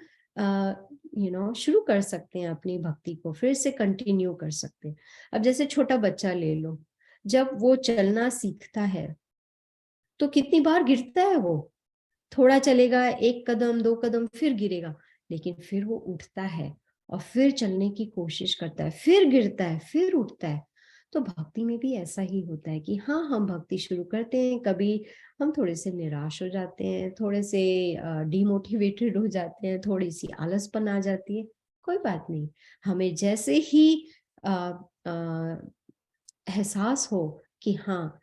शुरू कर सकते हैं अपनी भक्ति को, फिर से कंटिन्यू कर सकते हैं। अब जैसे छोटा बच्चा ले लो, जब वो चलना सीखता है तो कितनी बार गिरता है वो, थोड़ा चलेगा, एक कदम दो कदम, फिर गिरेगा, लेकिन फिर वो उठता है और फिर चलने की कोशिश करता है, फिर गिरता है, फिर उठता है। तो भक्ति में भी ऐसा ही होता है कि हाँ, हम भक्ति शुरू करते हैं, कभी हम थोड़े से निराश हो जाते हैं, थोड़े से डिमोटिवेटेड हो जाते हैं, थोड़ी सी आलसपन आ जाती है, कोई बात नहीं। हमें जैसे ही एहसास हो कि हाँ,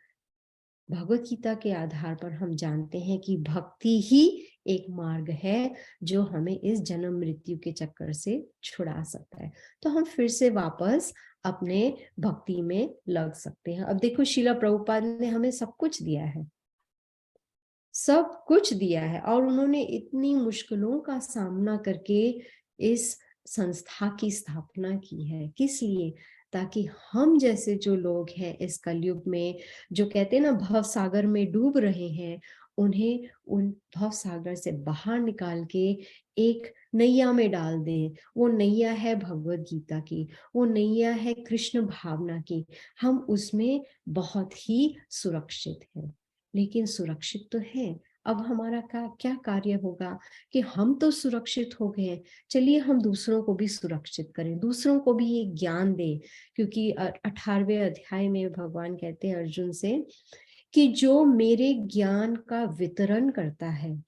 भगवत गीता के आधार पर हम जानते हैं कि भक्ति ही एक मार्ग है जो हमें इस जन्म मृत्यु के चक्कर से छुड़ा सकता है, तो हम फिर से वापस अपने भक्ति में लग सकते हैं। अब देखो, श्रील प्रभुपाद ने हमें सब कुछ दिया है, सब कुछ दिया है, और उन्होंने इतनी मुश्किलों का सामना करके इस संस्था की स्थापना की है। किस लिए? ताकि हम जैसे जो लोग हैं इस कलयुग में, जो कहते हैं ना भव सागर में डूब रहे हैं, उन्हें उन भव सागर से बाहर निकाल के एक नैया में डाल दें। वो नैया है भगवत गीता की, वो नैया है कृष्ण भावना की। हम उसमें बहुत ही सुरक्षित हैं। लेकिन सुरक्षित तो है, अब हमारा क्या कार्य होगा कि हम तो सुरक्षित हो गए, चलिए हम दूसरों को भी सुरक्षित करें, दूसरों को भी ये ज्ञान दें। क्योंकि 18वें अध्याय में भगवान कहते हैं अर्जुन से कि जो मेरे ज्ञान का वितरण करता है,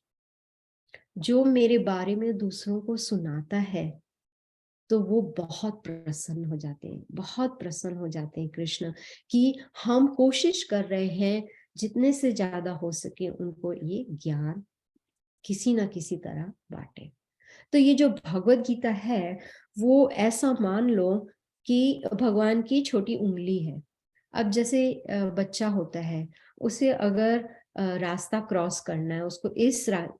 जो मेरे बारे में दूसरों को सुनाता है, तो वो बहुत प्रसन्न हो जाते हैं, बहुत प्रसन्न हो जाते हैं कृष्ण, कि हम कोशिश कर रहे हैं जितने से ज्यादा हो सके उनको ये ज्ञान किसी ना किसी तरह बांटे। तो ये जो भगवत गीता है, वो ऐसा मान लो कि भगवान की छोटी उंगली है। अब जैसे बच्चा होता है, उसे अगर रास्ता क्रॉस करना है, उसको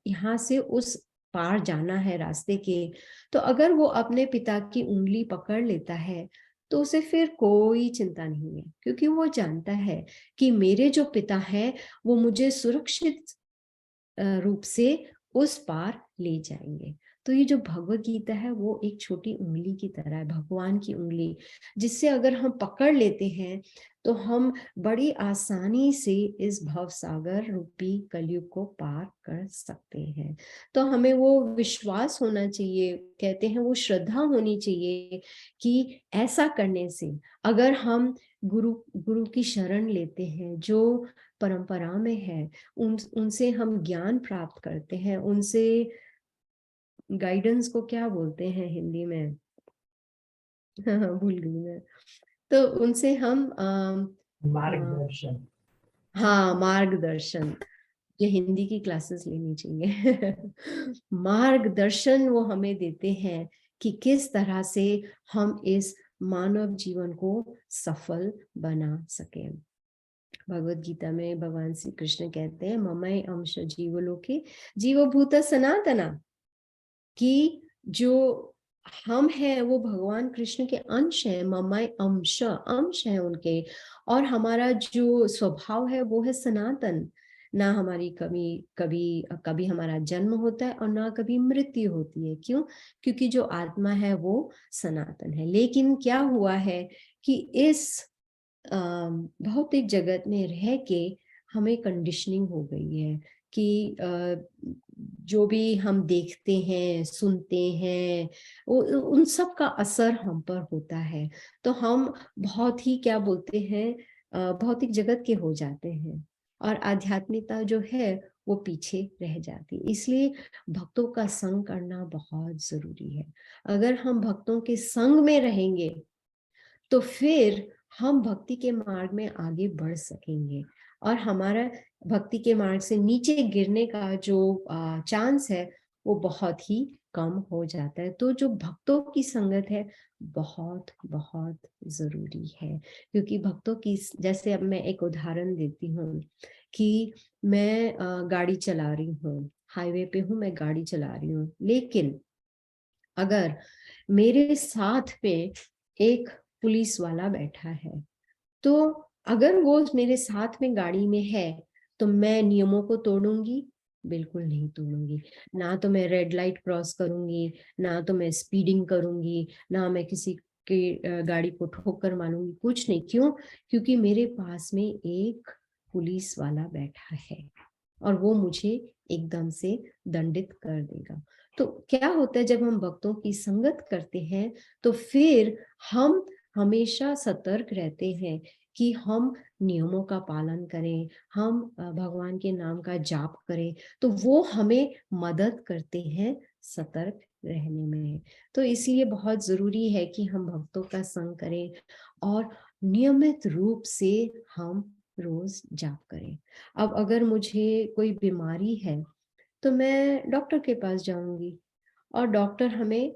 यहाँ से उस पार जाना है रास्ते के, तो अगर वो अपने पिता की उंगली पकड़ लेता है तो उसे फिर कोई चिंता नहीं है, क्योंकि वो जानता है कि मेरे जो पिता हैं वो मुझे सुरक्षित रूप से उस पार ले जाएंगे। तो ये जो भगवत गीता है वो एक छोटी उंगली की तरह है, भगवान की उंगली, जिससे अगर हम पकड़ लेते हैं तो हम बड़ी आसानी से इस भव सागर रूपी कलयुग को पार कर सकते हैं। तो हमें वो विश्वास होना चाहिए, कहते हैं वो श्रद्धा होनी चाहिए कि ऐसा करने से अगर हम गुरु की शरण लेते हैं जो परंपरा में है, उनसे हम ज्ञान प्राप्त करते हैं, उनसे गाइडेंस को क्या बोलते हैं हिंदी में भूल गई मैं। तो उनसे हम मार्गदर्शन। हाँ, मार्गदर्शन, ये हिंदी की क्लासेस लेनी चाहिए मार्गदर्शन वो हमें देते हैं कि किस तरह से हम इस मानव जीवन को सफल बना सकें। भगवत गीता में भगवान श्री कृष्ण कहते हैं ममई अंश जीवलोके जीवभूत सनातना, कि जो हम हैं वो भगवान कृष्ण के अंश हैं, ममई अंश अंश है उनके, और हमारा जो स्वभाव है वो है सनातन। ना हमारी कभी कभी हमारा जन्म होता है और ना कभी मृत्यु होती है। क्यों? क्योंकि जो आत्मा है वो सनातन है। लेकिन क्या हुआ है कि इस भौतिक जगत में रह के हमें कंडीशनिंग हो गई है कि जो भी हम देखते हैं सुनते हैं उन सब का असर हम पर होता है। तो हम बहुत ही क्या बोलते हैं भौतिक जगत के हो जाते हैं और आध्यात्मिकता जो है वो पीछे रह जाती है। इसलिए भक्तों का संग करना बहुत जरूरी है। अगर हम भक्तों के संग में रहेंगे तो फिर हम भक्ति के मार्ग में आगे बढ़ सकेंगे और हमारा भक्ति के मार्ग से नीचे गिरने का जो चांस है वो बहुत ही कम हो जाता है। तो जो भक्तों की संगत है बहुत बहुत जरूरी है, क्योंकि भक्तों की, जैसे अब मैं एक उदाहरण देती हूँ कि मैं गाड़ी चला रही हूँ, हाईवे पे हूँ, मैं गाड़ी चला रही हूँ, लेकिन अगर मेरे साथ में एक पुलिस वाला बैठा है, तो अगर वो मेरे साथ में गाड़ी में है तो मैं नियमों को तोड़ूंगी? बिल्कुल नहीं तोड़ूंगी। ना तो मैं रेड लाइट क्रॉस करूंगी, ना तो मैं स्पीडिंग करूंगी, ना मैं किसी की गाड़ी को ठोकर मारूंगी, कुछ नहीं। क्यों? क्योंकि मेरे पास में एक पुलिस वाला बैठा है और वो मुझे एकदम से दंडित कर देगा। तो क्या होता है जब हम भक्तों की संगत करते हैं तो फिर हम हमेशा सतर्क रहते हैं कि हम नियमों का पालन करें, हम भगवान के नाम का जाप करें, तो वो हमें मदद करते हैं सतर्क रहने में। तो इसलिए बहुत जरूरी है कि हम भक्तों का संग करें और नियमित रूप से हम रोज जाप करें। अब अगर मुझे कोई बीमारी है तो मैं डॉक्टर के पास जाऊंगी और डॉक्टर हमें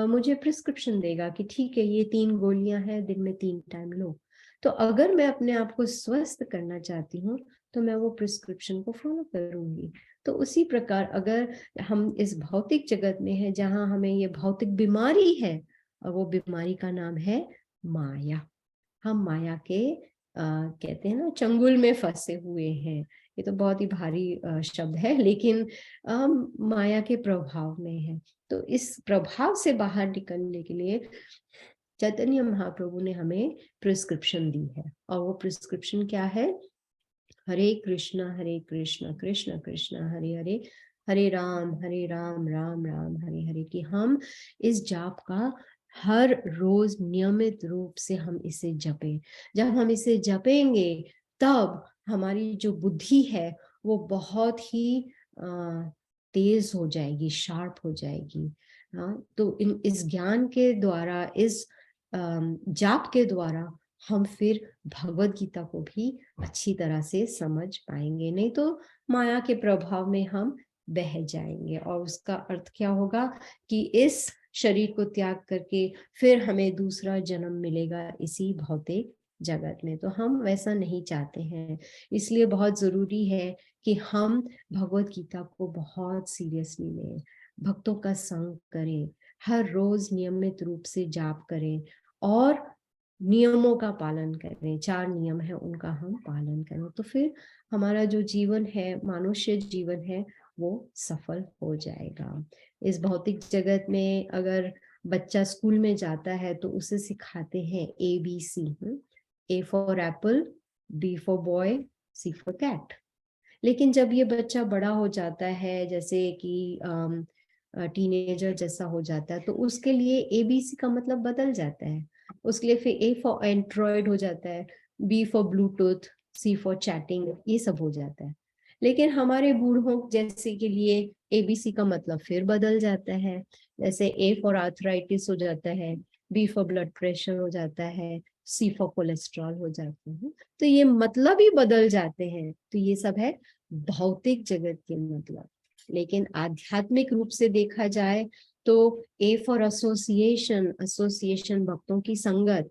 मुझे प्रिस्क्रिप्शन देगा कि ठीक है ये 3 गोलियां हैं, दिन में 3 टाइम लो। तो अगर मैं अपने आप को स्वस्थ करना चाहती हूँ तो मैं वो प्रिस्क्रिप्शन को फॉलो करूंगी। तो उसी प्रकार अगर हम इस भौतिक जगत में है जहाँ हमें ये भौतिक बीमारी है और वो बीमारी का नाम है माया, हम माया के कहते हैं ना चंगुल में फंसे हुए हैं। ये तो बहुत ही भारी शब्द है, लेकिन हम माया के प्रभाव में है। तो इस प्रभाव से बाहर निकलने के लिए चैतन्य महाप्रभु ने हमें प्रिस्क्रिप्शन दी है, और वो प्रिस्क्रिप्शन क्या है? हरे कृष्ण कृष्ण कृष्ण हरे हरे, हरे राम राम राम हरे हरे, कि हम इस जाप का हर रोज नियमित रूप से हम इसे जपें। जब हम इसे जपेंगे तब हमारी जो बुद्धि है वो बहुत ही तेज हो जाएगी, शार्प हो जाएगी। हाँ, तो इस ज्ञान के द्वारा, इस जाप के द्वारा हम फिर भगवत गीता को भी अच्छी तरह से समझ पाएंगे। नहीं तो माया के प्रभाव में हम बह जाएंगे और उसका अर्थ क्या होगा कि इस शरीर को त्याग करके फिर हमें दूसरा जन्म मिलेगा इसी भौतिक जगत में। तो हम वैसा नहीं चाहते हैं, इसलिए बहुत जरूरी है कि हम भगवत गीता को बहुत सीरियसली लें, भक्तों का संग करें, हर रोज नियमित रूप से जाप करें और नियमों का पालन करें। 4 नियम है उनका हम पालन करें, तो फिर हमारा जो जीवन है, मनुष्य जीवन है, वो सफल हो जाएगा। इस भौतिक जगत में अगर बच्चा स्कूल में जाता है तो उसे सिखाते हैं ABC, A for apple, B for boy, C for cat. लेकिन जब ये बच्चा बड़ा हो जाता है, जैसे कि टीनेजर जैसा हो जाता है, तो उसके लिए ABC का मतलब बदल जाता है। उसके लिए फिर A फॉर एंड्रॉयड हो जाता है, B for Bluetooth, C for chatting, ये सब हो जाता है। लेकिन हमारे बूढ़ों जैसे के लिए ABC का मतलब फिर बदल जाता है। जैसे A फॉर आर्थराइटिस हो जाता है, B फॉर ब्लड प्रेशर हो जाता है, C फॉर कोलेस्ट्रॉल हो जाते हैं। तो ये मतलब ही बदल जाते हैं। तो ये सब है भौतिक जगत के मतलब। लेकिन आध्यात्मिक रूप से देखा जाए तो A फॉर एसोसिएशन, एसोसिएशन भक्तों की संगत,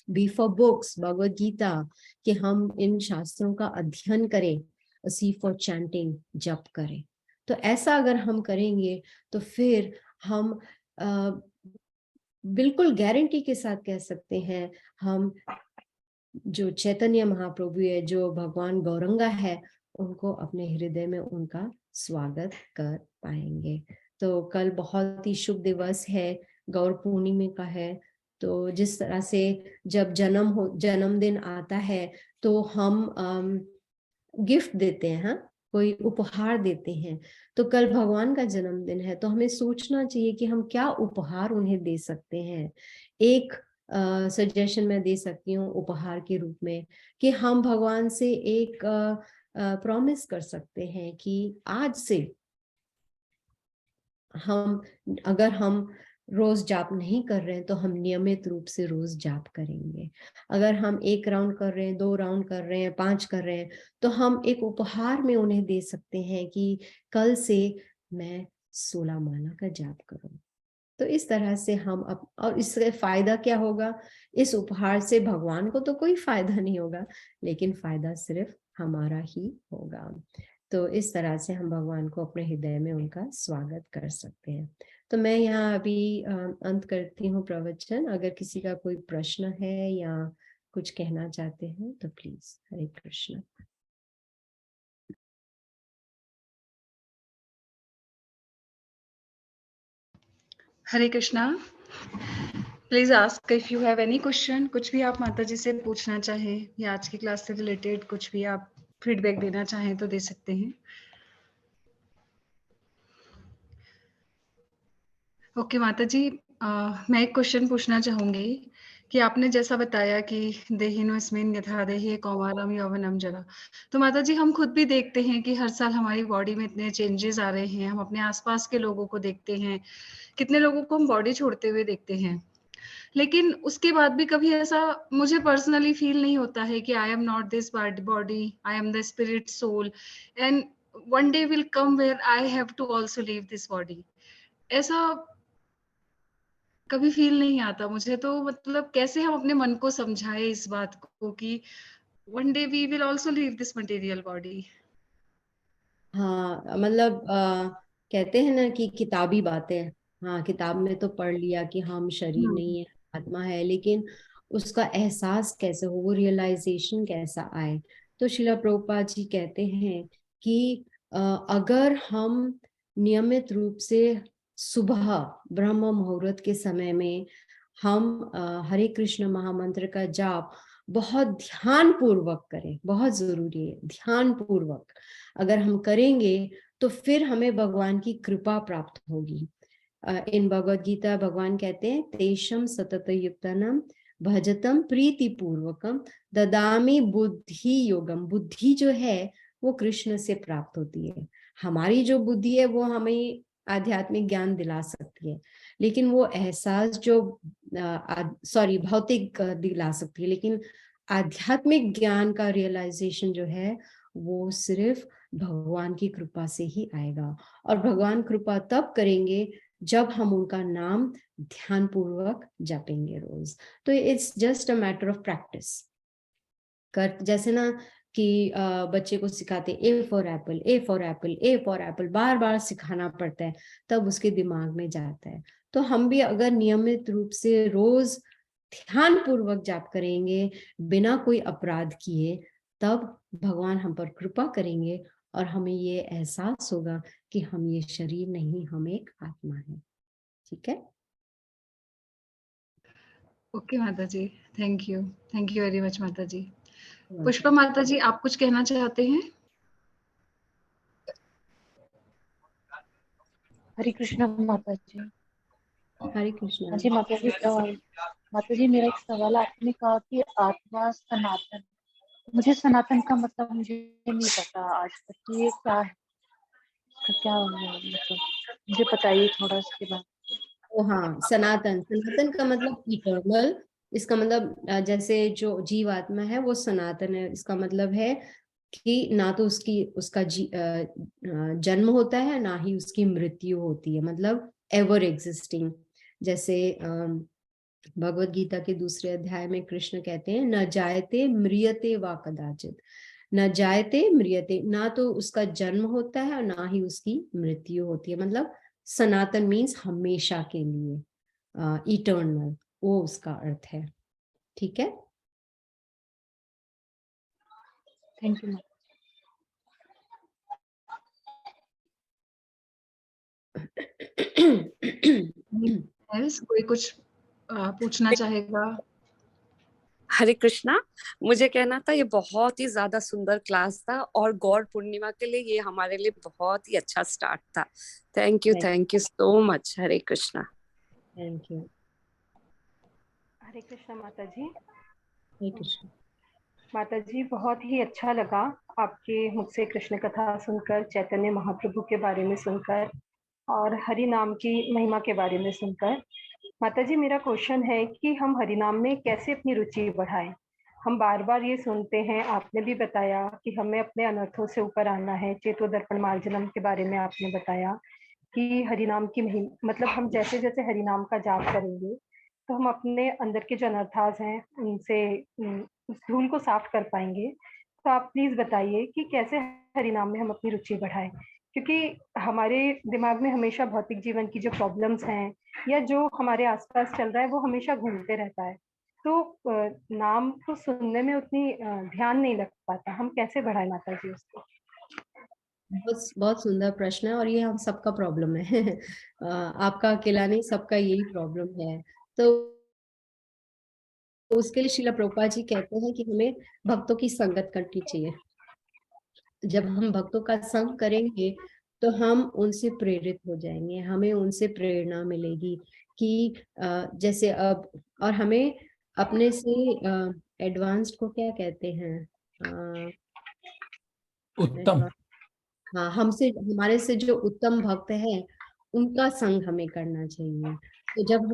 B for books, Bhagavad Gita, कि हम इन शास्त्रों का अध्ययन करें, C फॉर चैंटिंग, जप करें। तो ऐसा अगर हम करेंगे तो फिर हम बिल्कुल गारंटी के साथ कह सकते हैं, हम जो चैतन्य महाप्रभु है, जो भगवान गौरंगा है, उनको अपने हृदय में उनका स्वागत कर पाएंगे। तो कल बहुत ही शुभ दिवस है, गौर पूर्णिमा का है। तो जिस तरह से जब जन्मदिन आता है तो हम गिफ्ट देते हैं, हाँ, कोई उपहार देते हैं। तो कल भगवान का जन्मदिन है, तो हमें सोचना चाहिए कि हम क्या उपहार उन्हें दे सकते हैं। एक सजेशन मैं दे सकती हूँ उपहार के रूप में, कि हम भगवान से एक प्रॉमिस कर सकते हैं कि आज से अगर हम रोज जाप नहीं कर रहे हैं तो हम नियमित रूप से रोज जाप करेंगे। अगर हम 1 राउंड कर रहे हैं, 2 राउंड कर रहे हैं, 5 कर रहे हैं, तो हम एक उपहार में उन्हें दे सकते हैं कि कल से मैं 16 माला का जाप करूं। तो इस तरह से हम और इससे फायदा क्या होगा? इस उपहार से भगवान को तो कोई फायदा नहीं होगा, लेकिन फायदा सिर्फ हमारा ही होगा। तो इस तरह से हम भगवान को अपने हृदय में उनका स्वागत कर सकते हैं। तो मैं यहाँ अभी अंत करती हूँ प्रवचन। अगर किसी का कोई प्रश्न है या कुछ कहना चाहते हैं तो please. Hare Krishna. Hare Krishna. Please ask if you have any question. कुछ भी आप माता जी से पूछना चाहें या आज की क्लास से रिलेटेड कुछ भी आप फीडबैक देना चाहें तो दे सकते हैं। ओके माता जी, मैं एक क्वेश्चन पूछना चाहूंगी कि आपने जैसा बताया कि देहिनोस्मिन् यथा देहे कौमारम यौवनम जरा, तो माता जी हम खुद भी देखते हैं कि हर साल हमारी बॉडी में इतने चेंजेस आ रहे हैं। हम अपने आसपास के लोगों को देखते हैं, कितने लोगों को हम बॉडी छोड़ते हुए देखते हैं, लेकिन उसके बाद भी कभी ऐसा मुझे पर्सनली फील नहीं होता है कि I am not this body, I am the spirit soul and one day will come where I have to also leave this body. ऐसा कभी फील नहीं आता मुझे। तो मतलब कैसे हम अपने मन को समझाएं इस बात को कि one day we will also leave this material body. हाँ, मतलब कहते हैं ना कि किताबी बातें, हाँ, किताब में तो पढ़ लिया कि हम शरीर नहीं है, आत्मा है, लेकिन उसका एहसास कैसे हो, वो रियलाइजेशन कैसा आए। तो श्रीला प्रभुपाद जी कहते हैं कि अगर हम नियमित रूप से सुबह ब्रह्म मुहूर्त के समय में हम हरे कृष्ण महामंत्र का जाप बहुत ध्यान पूर्वक करें, बहुत जरूरी है, ध्यान पूर्वक अगर हम करेंगे तो फिर हमें भगवान की कृपा प्राप्त होगी। इन भगवद गीता भगवान कहते हैं, तेषम सतत युक्तनम भजतम प्रीति पूर्वकम ददामी बुद्धि योगम। बुद्धि जो है वो कृष्ण से प्राप्त होती है। हमारी जो बुद्धि है वो हमें आध्यात्मिक ज्ञान दिला सकती है, लेकिन वो एहसास जो भौतिक दिला सकती है, लेकिन आध्यात्मिक ज्ञान का रियलाइजेशन जो है वो सिर्फ भगवान की कृपा से ही आएगा। और भगवान कृपा तब करेंगे जब हम उनका नाम ध्यान पूर्वक जपेंगे रोज। तो it's just a matter of practice. कर जैसे ना कि बच्चे को सिखाते A for apple, A for apple, A for apple, बार बार सिखाना पड़ता है, तब उसके दिमाग में जाता है। तो हम भी अगर नियमित रूप से रोज ध्यान पूर्वक जाप करेंगे बिना कोई अपराध किए, तब भगवान हम पर कृपा करेंगे और हमें ये एहसास होगा कि हम ये शरीर नहीं, हम एक आत्मा है। ठीक है। ओके माता जी, थैंक यू वेरी मच माता जी। पुष्पा माता जी, आप कुछ कहना चाहते हैं? हरे कृष्णा माता जी। हरे कृष्णा। जी माता जी, माता जी मेरा एक सवाल, आपने कहा कि आत्मा सनातन, मुझे सनातन का मतलब मुझे नहीं पता आज तक कि ये क्या है, क्या मतलब मुझे बताइए थोड़ा इसके बारे में। ओ हाँ, सनातन, सनातन का मतलब इटर्नल। इसका मतलब जैसे जो जीवात्मा है वो सनातन है, इसका मतलब है कि ना तो उसका जन्म होता है, ना ही उसकी मृत्यु होती है, मतलब एवर एग्जिस्टिंग। जैसे भगवत गीता के दूसरे अध्याय में कृष्ण कहते हैं, न जायते म्रियते वा कदाचित। न जायते म्रियते, ना तो उसका जन्म होता है और ना ही उसकी मृत्यु होती है। मतलब सनातन मीन्स हमेशा के लिए, इटर्नल, वो उसका अर्थ है। ठीक है। Thank you. कोई कुछ पूछना चाहेगा? हरे कृष्णा, मुझे कहना था ये बहुत ही ज्यादा सुंदर क्लास था और गौर पूर्णिमा के लिए ये हमारे लिए बहुत ही अच्छा स्टार्ट था। Thank you so much. Hare Krishna. Thank you. Hare Krishna माता जी। हरे कृष्ण। माता जी, बहुत ही अच्छा लगा आपके मुझसे कृष्ण कथा सुनकर, चैतन्य महाप्रभु के बारे में सुनकर और हरि नाम की महिमा के बारे में सुनकर। माता जी, मेरा क्वेश्चन है कि हम हरि नाम में कैसे अपनी रुचि बढ़ाएं? हम बार बार ये सुनते हैं, आपने भी बताया कि हमें अपने अनर्थों से ऊपर आना है, चेतोदर्पण मार्जनम के बारे में आपने बताया कि हरिनाम की महिमा, मतलब हम जैसे जैसे हरिनाम का जाप करेंगे तो हम अपने अंदर के जो अनर्थास हैं उनसे उस धूल को साफ कर पाएंगे। तो आप प्लीज बताइए कि कैसे हरिनाम में हम अपनी रुचि बढ़ाएं, क्योंकि हमारे दिमाग में हमेशा भौतिक जीवन की जो प्रॉब्लम्स हैं या जो हमारे आसपास चल रहा है वो हमेशा घूमते रहता है। तो नाम तो सुनने में उतनी ध्यान नहीं लग पाता, हम कैसे बढ़ाएं माता जी उसको? बहुत बहुत सुंदर प्रश्न है और ये हम सबका प्रॉब्लम है। आपका अकेला नहीं, सबका यही प्रॉब्लम है। तो उसके लिए श्रीला प्रभुपाद जी कहते हैं कि हमें भक्तों की संगत करनी चाहिए। जब हम भक्तों का संग करेंगे तो हम उनसे प्रेरित हो जाएंगे, हमें उनसे प्रेरणा मिलेगी कि जैसे अब, और हमें अपने से एडवांस्ड को क्या कहते हैं, उत्तम। हाँ, हमसे, हमारे से जो उत्तम भक्त हैं उनका संग हमें करना चाहिए। तो जब हम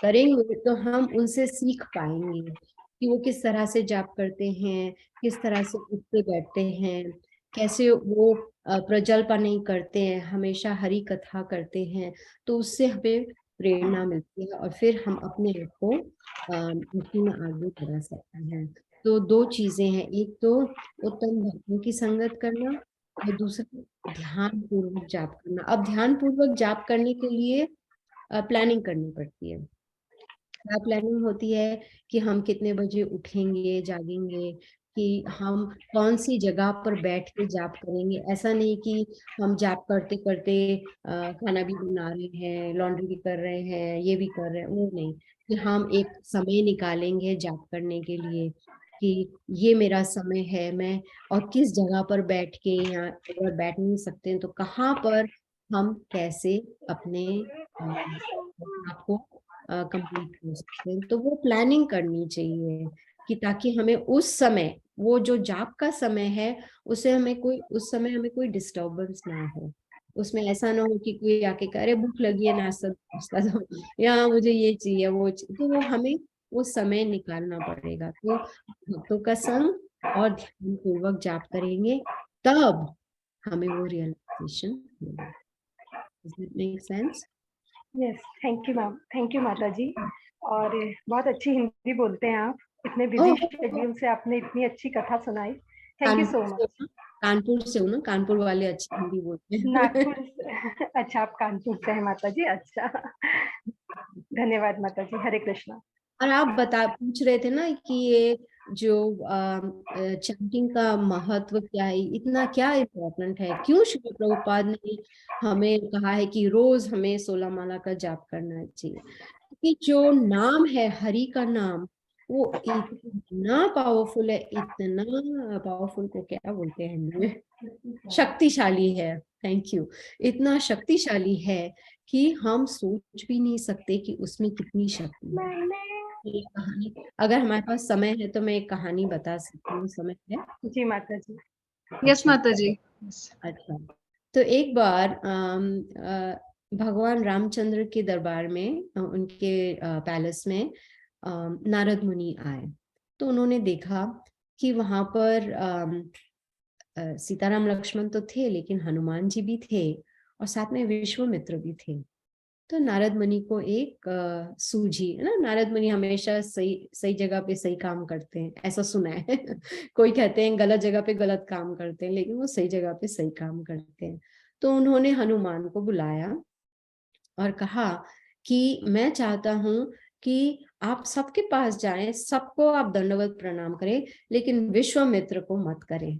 करेंगे तो हम उनसे सीख पाएंगे कि वो किस तरह से जाप करते हैं, किस तरह से उठते बैठते हैं, कैसे वो प्रजल्पा नहीं करते हैं, हमेशा हरि कथा करते हैं। तो उससे हमें प्रेरणा मिलती है और फिर हम अपने आप को भक्ति में आगे बढ़ा सकते हैं। तो दो चीजें हैं, एक तो उत्तम भक्तों की संगत करना और दूसरा ध्यान पूर्वक जाप करना। अब ध्यान पूर्वक जाप करने के लिए प्लानिंग करनी पड़ती है। क्या प्लानिंग होती है कि हम कितने बजे उठेंगे, जागेंगे, कि हम कौन सी जगह पर बैठ के जाप करेंगे। ऐसा नहीं कि हम जाप करते करते खाना भी बना रहे हैं, लॉन्ड्री भी कर रहे हैं, ये भी कर रहे हैं, वो नहीं। कि हम एक समय निकालेंगे जाप करने के लिए कि ये मेरा समय है, मैं और किस जगह पर बैठ के, यहाँ अगर बैठ नहीं सकते हैं तो कहाँ पर हम कैसे अपने आप को कंप्लीट कर सकते हैं। तो वो प्लानिंग करनी चाहिए कि ताकि हमें उस समय, वो जो जाप का समय है, उस समय हमें कोई डिस्टर्बेंस ना हो। उसमें ऐसा ना हो कि कोई आके कहे अरे भूख लगी है, नाश्ता दो, या मुझे ये चाहिए वो चाहिए। तो वो हमें वो समय निकालना पड़ेगा। तो भक्तों का संग और ध्यान पूर्वक जाप करेंगे तब हमें वो रियलाइजेशन मिलेगा। Does that make sense? Yes, thank you ma'am, thank you माता जी। और बहुत अच्छी हिंदी बोलते हैं आप। इतने बिजी शेड्यूल से आपने इतनी अच्छी कथा सुनाई। Thank you so much. Kanpur से हूँ ना, कानपुर वाले अच्छी हिंदी बोलते हैं। नागपुर से अच्छा, आप कानपुर से हैं माता जी, अच्छा। धन्यवाद माता जी, हरे कृष्णा। और आप पूछ रहे थे ना कि ये जो चैंटिंग का महत्व क्या है, इतना क्या इम्पोर्टेंट है, क्यों श्री प्रभुपाद ने हमें कहा है कि रोज हमें 16 माला का जाप करना चाहिए। कि जो नाम है हरि का नाम, वो इतना पावरफुल है, इतना पावरफुल को क्या बोलते हैं हिंदी में, शक्तिशाली है। Thank you. इतना शक्तिशाली है कि हम सोच भी नहीं सकते कि उसमें कितनी शक्ति है। एक कहानी, अगर हमारे पास समय है तो मैं एक कहानी बता सकती हूँ, समय है? जी माता जी। यस माता जी। अच्छा, तो एक बार भगवान रामचंद्र के दरबार में, उनके पैलेस में नारद मुनि आए। तो उन्होंने देखा कि वहां पर सीताराम लक्ष्मण तो थे, लेकिन हनुमान जी भी थे और साथ में विश्वामित्र भी थे। तो नारद मुनि को एक सूझी है ना, नारद मुनि हमेशा सही सही जगह पे सही काम करते हैं, ऐसा सुना है। कोई कहते हैं गलत जगह पे गलत काम करते हैं, लेकिन वो सही जगह पे सही काम करते हैं। तो उन्होंने हनुमान को बुलाया और कहा कि मैं चाहता हूं कि आप सबके पास जाएं, सबको आप दंडवत प्रणाम करें, लेकिन विश्वामित्र को मत करें।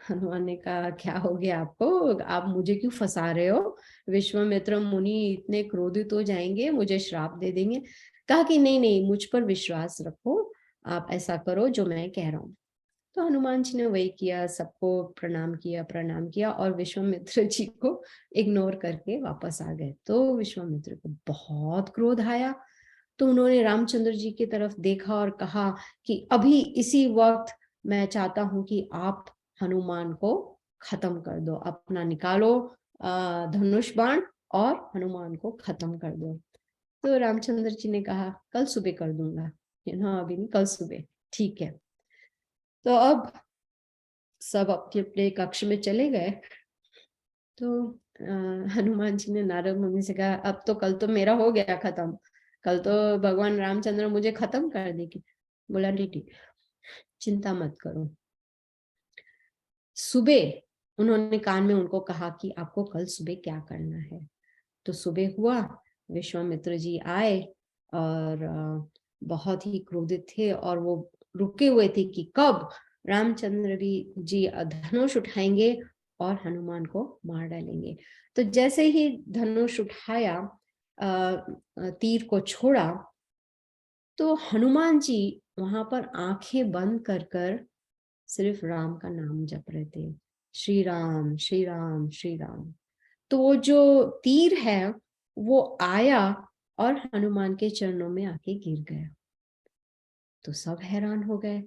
हनुमान ने कहा क्या हो गया आपको, आप मुझे क्यों फंसा रहे हो, विश्वामित्र मुनि इतने क्रोधित हो जाएंगे, मुझे श्राप दे देंगे। कहा कि नहीं नहीं, मुझ पर विश्वास रखो, आप ऐसा करो जो मैं कह रहा हूँ। तो हनुमान जी ने वही किया, सबको प्रणाम किया और विश्वामित्र जी को इग्नोर करके वापस आ गए। तो विश्वामित्र को बहुत क्रोध आया। तो उन्होंने रामचंद्र जी की तरफ देखा और कहा कि अभी इसी वक्त मैं चाहता हूं कि आप हनुमान को खत्म कर दो, अपना निकालो धनुष बाण और हनुमान को खत्म कर दो। तो रामचंद्र जी ने कहा कल सुबह कर दूंगा। हाँ अभी नहीं, कल सुबह, ठीक है। तो अब सब अपने अपने कक्ष में चले गए। तो हनुमान जी ने नारद मुनि से कहा अब तो कल तो मेरा हो गया खत्म, कल तो भगवान रामचंद्र मुझे खत्म कर देंगे। बोला नहीं ठीक, चिंता मत करो। सुबह उन्होंने कान में उनको कहा कि आपको कल सुबह क्या करना है। तो सुबह हुआ, विश्वामित्र जी आए और बहुत ही क्रोधित थे और वो रुके हुए थे कि कब रामचंद्र जी धनुष उठाएंगे और हनुमान को मार डालेंगे। तो जैसे ही धनुष उठाया, तीर को छोड़ा, तो हनुमान जी वहां पर आंखें बंद कर कर सिर्फ राम का नाम जप रहे थे, श्री राम श्री राम श्री राम। तो वो जो तीर है वो आया और हनुमान के चरणों में आके गिर गया। तो सब हैरान हो गए।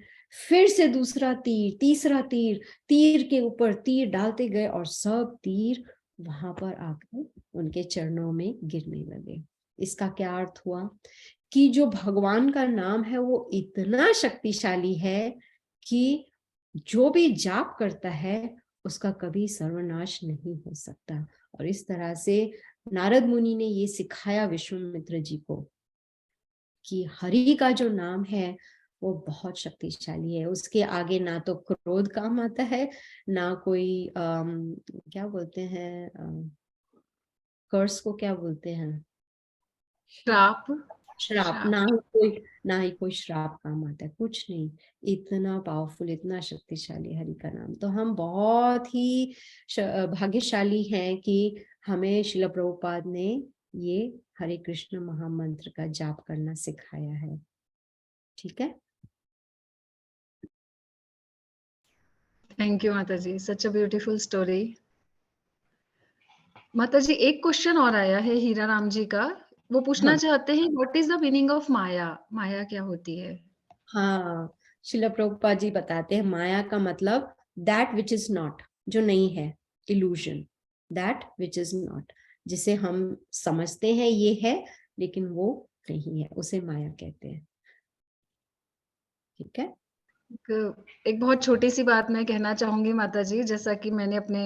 फिर से दूसरा तीर, तीसरा तीर, तीर के ऊपर तीर डालते गए और सब तीर वहां पर आकर उनके चरणों में गिरने लगे। इसका क्या अर्थ हुआ कि जो भगवान का नाम है वो इतना शक्तिशाली है कि जो भी जाप करता है उसका कभी सर्वनाश नहीं हो सकता। और इस तरह से नारद मुनि ने ये सिखाया विश्वामित्र जी को कि हरि का जो नाम है वो बहुत शक्तिशाली है। उसके आगे ना तो क्रोध काम आता है, ना कोई क्या बोलते हैं, कर्स को क्या बोलते हैं, श्राप। श्राप, ना ही कोई श्राप काम आता है, कुछ नहीं। इतना पावरफुल, इतना शक्तिशाली हरि का नाम। तो हम बहुत ही भाग्यशाली हैं कि हमें श्रील प्रभुपाद ने ये हरे कृष्ण महामंत्र का जाप करना सिखाया है। ठीक है। थैंक यू माता जी, सच अ ब्यूटीफुल स्टोरी। माता जी एक क्वेश्चन और आया है हीरा राम जी का, वो पूछना हाँ चाहते हैं what is the meaning of maya, माया क्या होती है? हाँ, श्रील प्रभुपाद जी बताते हैं माया का मतलब दैट विच इज नॉट, जो नहीं है, illusion, that which is not, जिसे हम समझते हैं ये है लेकिन वो नहीं है, उसे माया कहते हैं। ठीक है। एक बहुत छोटी सी बात मैं कहना चाहूंगी माता जी, जैसा कि मैंने अपने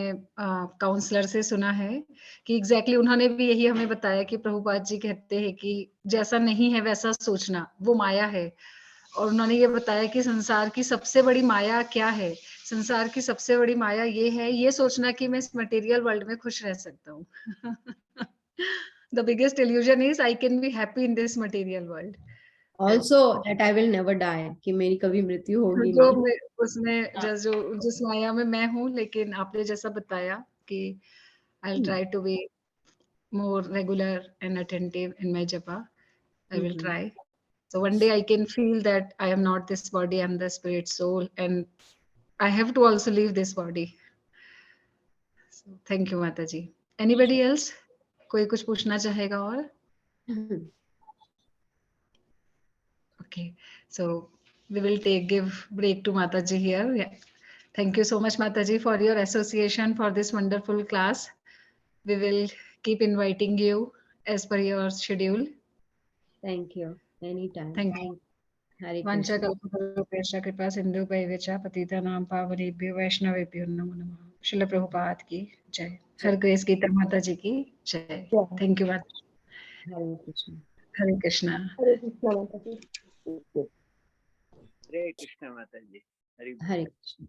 काउंसलर से सुना है कि एग्जैक्टली उन्होंने भी यही हमें बताया कि प्रभुपाद जी कहते हैं कि जैसा नहीं है वैसा सोचना वो माया है। और उन्होंने ये बताया कि संसार की सबसे बड़ी माया क्या है? संसार की सबसे बड़ी माया ये है, ये सोचना कि मैं इस मटेरियल वर्ल्ड में खुश रह सकता हूँ। The biggest illusion is I can be happy in this material world. Also that I will never die, कि मेरी कभी मृत्यु होगी जो नहीं। उसमें जो जिस माया में मैं हूँ, लेकिन आपने जैसा बताया कि I will try to be more regular and attentive in my japa. I will try. So one day I can feel that I am not this body, I'm the spirit soul, and I have to also leave this body. So thank you, Mataji. Anybody else? कोई कुछ पूछना चाहेगा और? Okay, so we will give break to Mataji here. Yeah. Thank you so much, Mataji, for your association for this wonderful class. We will keep inviting you as per your schedule. Thank you. Anytime. Thank you. Hare वाञ्छा Krishna. कल्पतरुभ्यश्च कृपा सिन्धुभ्यश्च पतितानां पावनेभ्यो वैष्णवेभ्यो नमो नमः। श्रील प्रभुपाद की जय। हर grace Gita माता जी की जय। थैंक यू माता। Hare Krishna. हरे कृष्णा। हरे कृष्णा माता जी। हरे कृष्ण माता जी। Hare Krishna.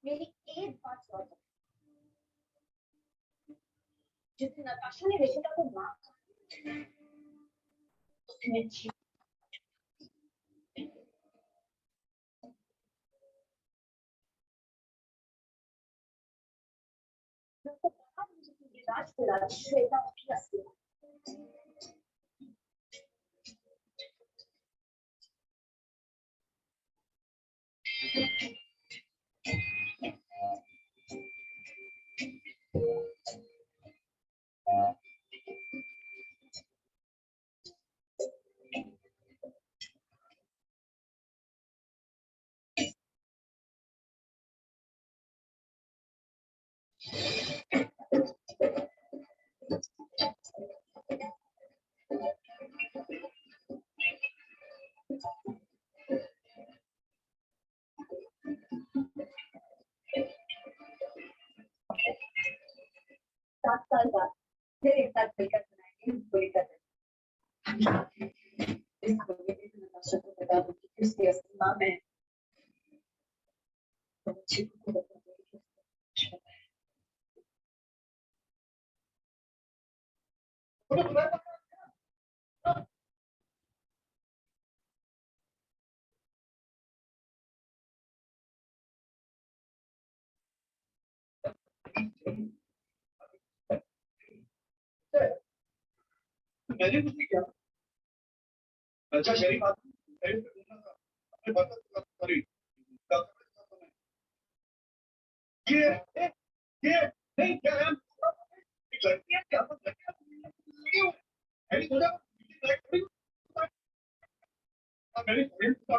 मेरी एक बात सुनो, जिस नताशा ने ऋषिता को माफ कर उसने राज को राज श्वेता की असली सात साल बाद फिर एक साथ मिलकर बनाएंगे पूरी तरह इस नताशा को बता दो कि उसकी असली मां मैं बच्ची को बता दो मैंने कुछ नहीं किया। अच्छा शरीफ आदमी शरीफ पे घूमना था अपने बर्तन का सॉरी ये नहीं क्या है लड़की है क्या लड़की है ऐसी थोड़ा मेरे फ्रेंड का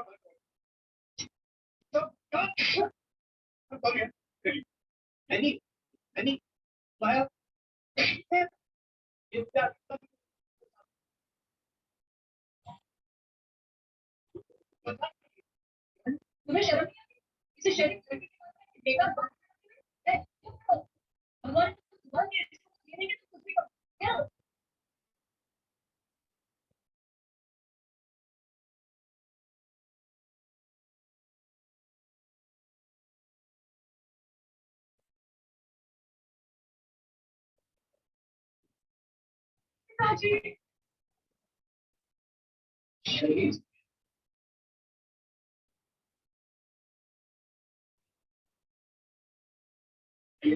सब का गया नहीं लाया ये क्या तुम्हें शर्म नहीं आती? इसे शरीफ लड़की के साथ बेकार बात करते हैं। भगवान भगवान के देने के तो कुछ भी क्या पिताजी शरीफ ये